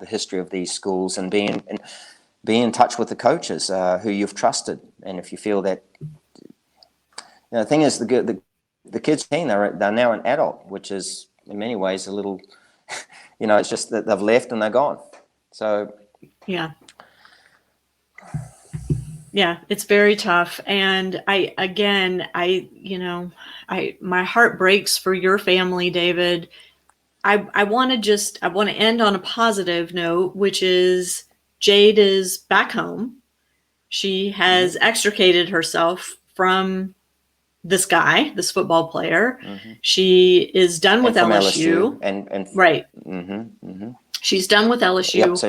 [SPEAKER 2] history of these schools, and being in touch with the coaches who you've trusted. And if you feel that, the thing is, the kids' team, they're now an adult, which is in many ways a little, it's just that they've left and they're gone. So
[SPEAKER 1] yeah, it's very tough. And my heart breaks for your family, David. I want to end on a positive note, which is Jade is back home. She has extricated herself from this guy, this football player. Mm-hmm. She is done with LSU.
[SPEAKER 2] And
[SPEAKER 1] right.
[SPEAKER 2] Mm-hmm, mm-hmm.
[SPEAKER 1] She's done with LSU.
[SPEAKER 2] Yep, so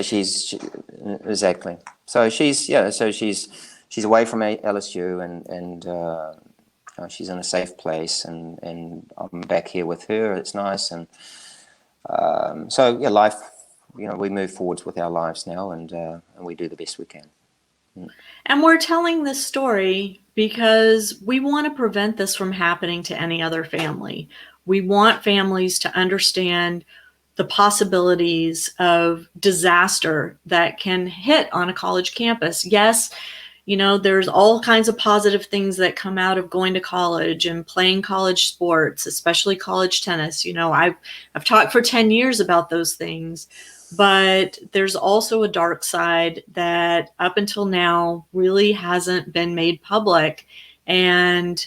[SPEAKER 2] exactly. So she's away from LSU, and she's in a safe place, and I'm back here with her. It's nice, and life. We move forwards with our lives now, and we do the best we can.
[SPEAKER 1] And we're telling this story because we want to prevent this from happening to any other family. We want families to understand the possibilities of disaster that can hit on a college campus. Yes, there's all kinds of positive things that come out of going to college and playing college sports, especially college tennis. I've talked for 10 years about those things, but there's also a dark side that up until now really hasn't been made public. And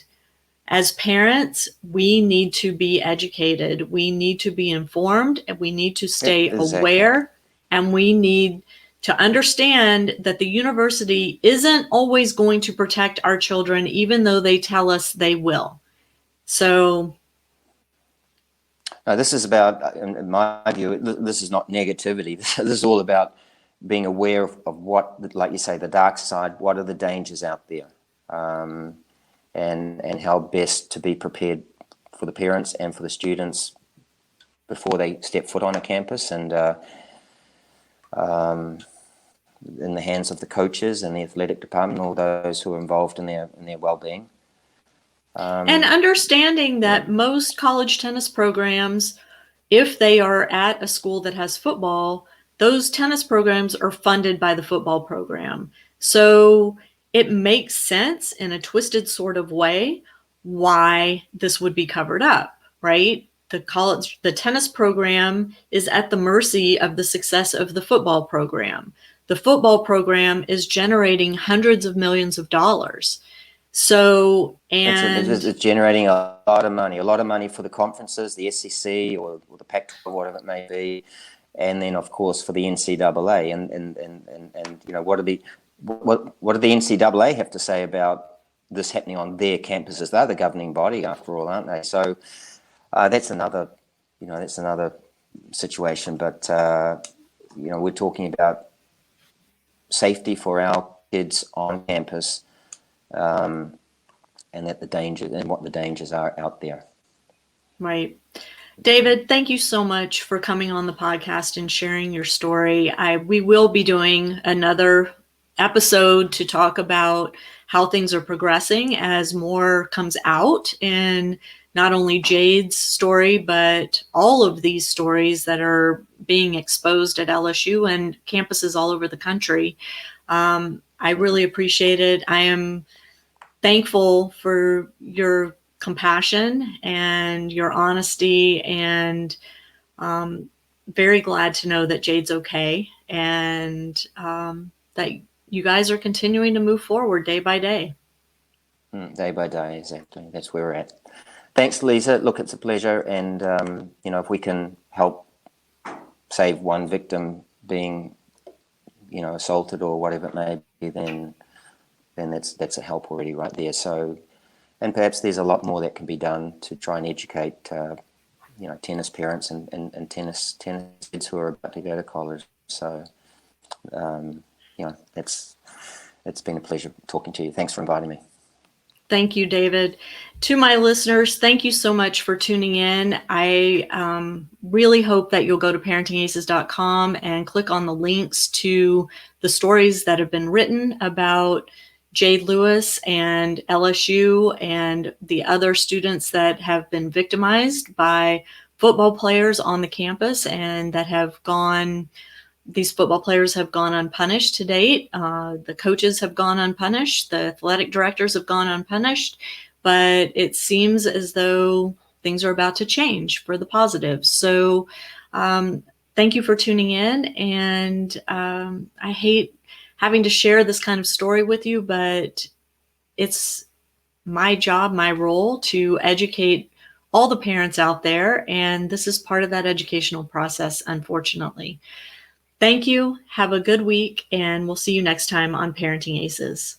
[SPEAKER 1] as parents, we need to be educated. We need to be informed, and we need to stay
[SPEAKER 2] Exactly.
[SPEAKER 1] aware, and we need to understand that the university isn't always going to protect our children, even though they tell us they will. So
[SPEAKER 2] this is about, in my view, this is not negativity. This is all about being aware of what, like you say, the dark side. What are the dangers out there, and how best to be prepared for the parents and for the students before they step foot on a campus, and in the hands of the coaches and the athletic department, all those who are involved in their well-being.
[SPEAKER 1] And understanding that most college tennis programs, if they are at a school that has football, those tennis programs are funded by the football program. So it makes sense in a twisted sort of way why this would be covered up, right? The tennis program is at the mercy of the success of the football program. The football program is generating hundreds of millions of dollars. So,
[SPEAKER 2] it's generating a lot of money for the conferences, the SEC or the Pac-12, whatever it may be, and then of course for the NCAA. And what do the NCAA have to say about this happening on their campuses? They're the governing body, after all, aren't they? So that's another situation. But we're talking about safety for our kids on campus. And what the dangers are out there.
[SPEAKER 1] Right. David, thank you so much for coming on the podcast and sharing your story. We will be doing another episode to talk about how things are progressing as more comes out in not only Jade's story, but all of these stories that are being exposed at LSU and campuses all over the country. I really appreciate it. I am thankful for your compassion and your honesty, and very glad to know that Jade's okay, and that you guys are continuing to move forward day by day.
[SPEAKER 2] Day by day, exactly. That's where we're at. Thanks, Lisa. Look, it's a pleasure, and if we can help save one victim being, assaulted or whatever it may be, then that's a help already right there. So, and perhaps there's a lot more that can be done to try and educate, tennis parents and tennis kids who are about to go to college. So, it's been a pleasure talking to you. Thanks for inviting me.
[SPEAKER 1] Thank you, David. To my listeners, thank you so much for tuning in. I really hope that you'll go to ParentingAces.com and click on the links to the stories that have been written about Jade Lewis and LSU and the other students that have been victimized by football players on the campus, and that these football players have gone unpunished to date. The coaches have gone unpunished. The athletic directors have gone unpunished. But it seems as though things are about to change for the positive. So thank you for tuning in. And I hate having to share this kind of story with you, but it's my job, my role to educate all the parents out there. And this is part of that educational process, unfortunately. Thank you. Have a good week, and we'll see you next time on Parenting Aces.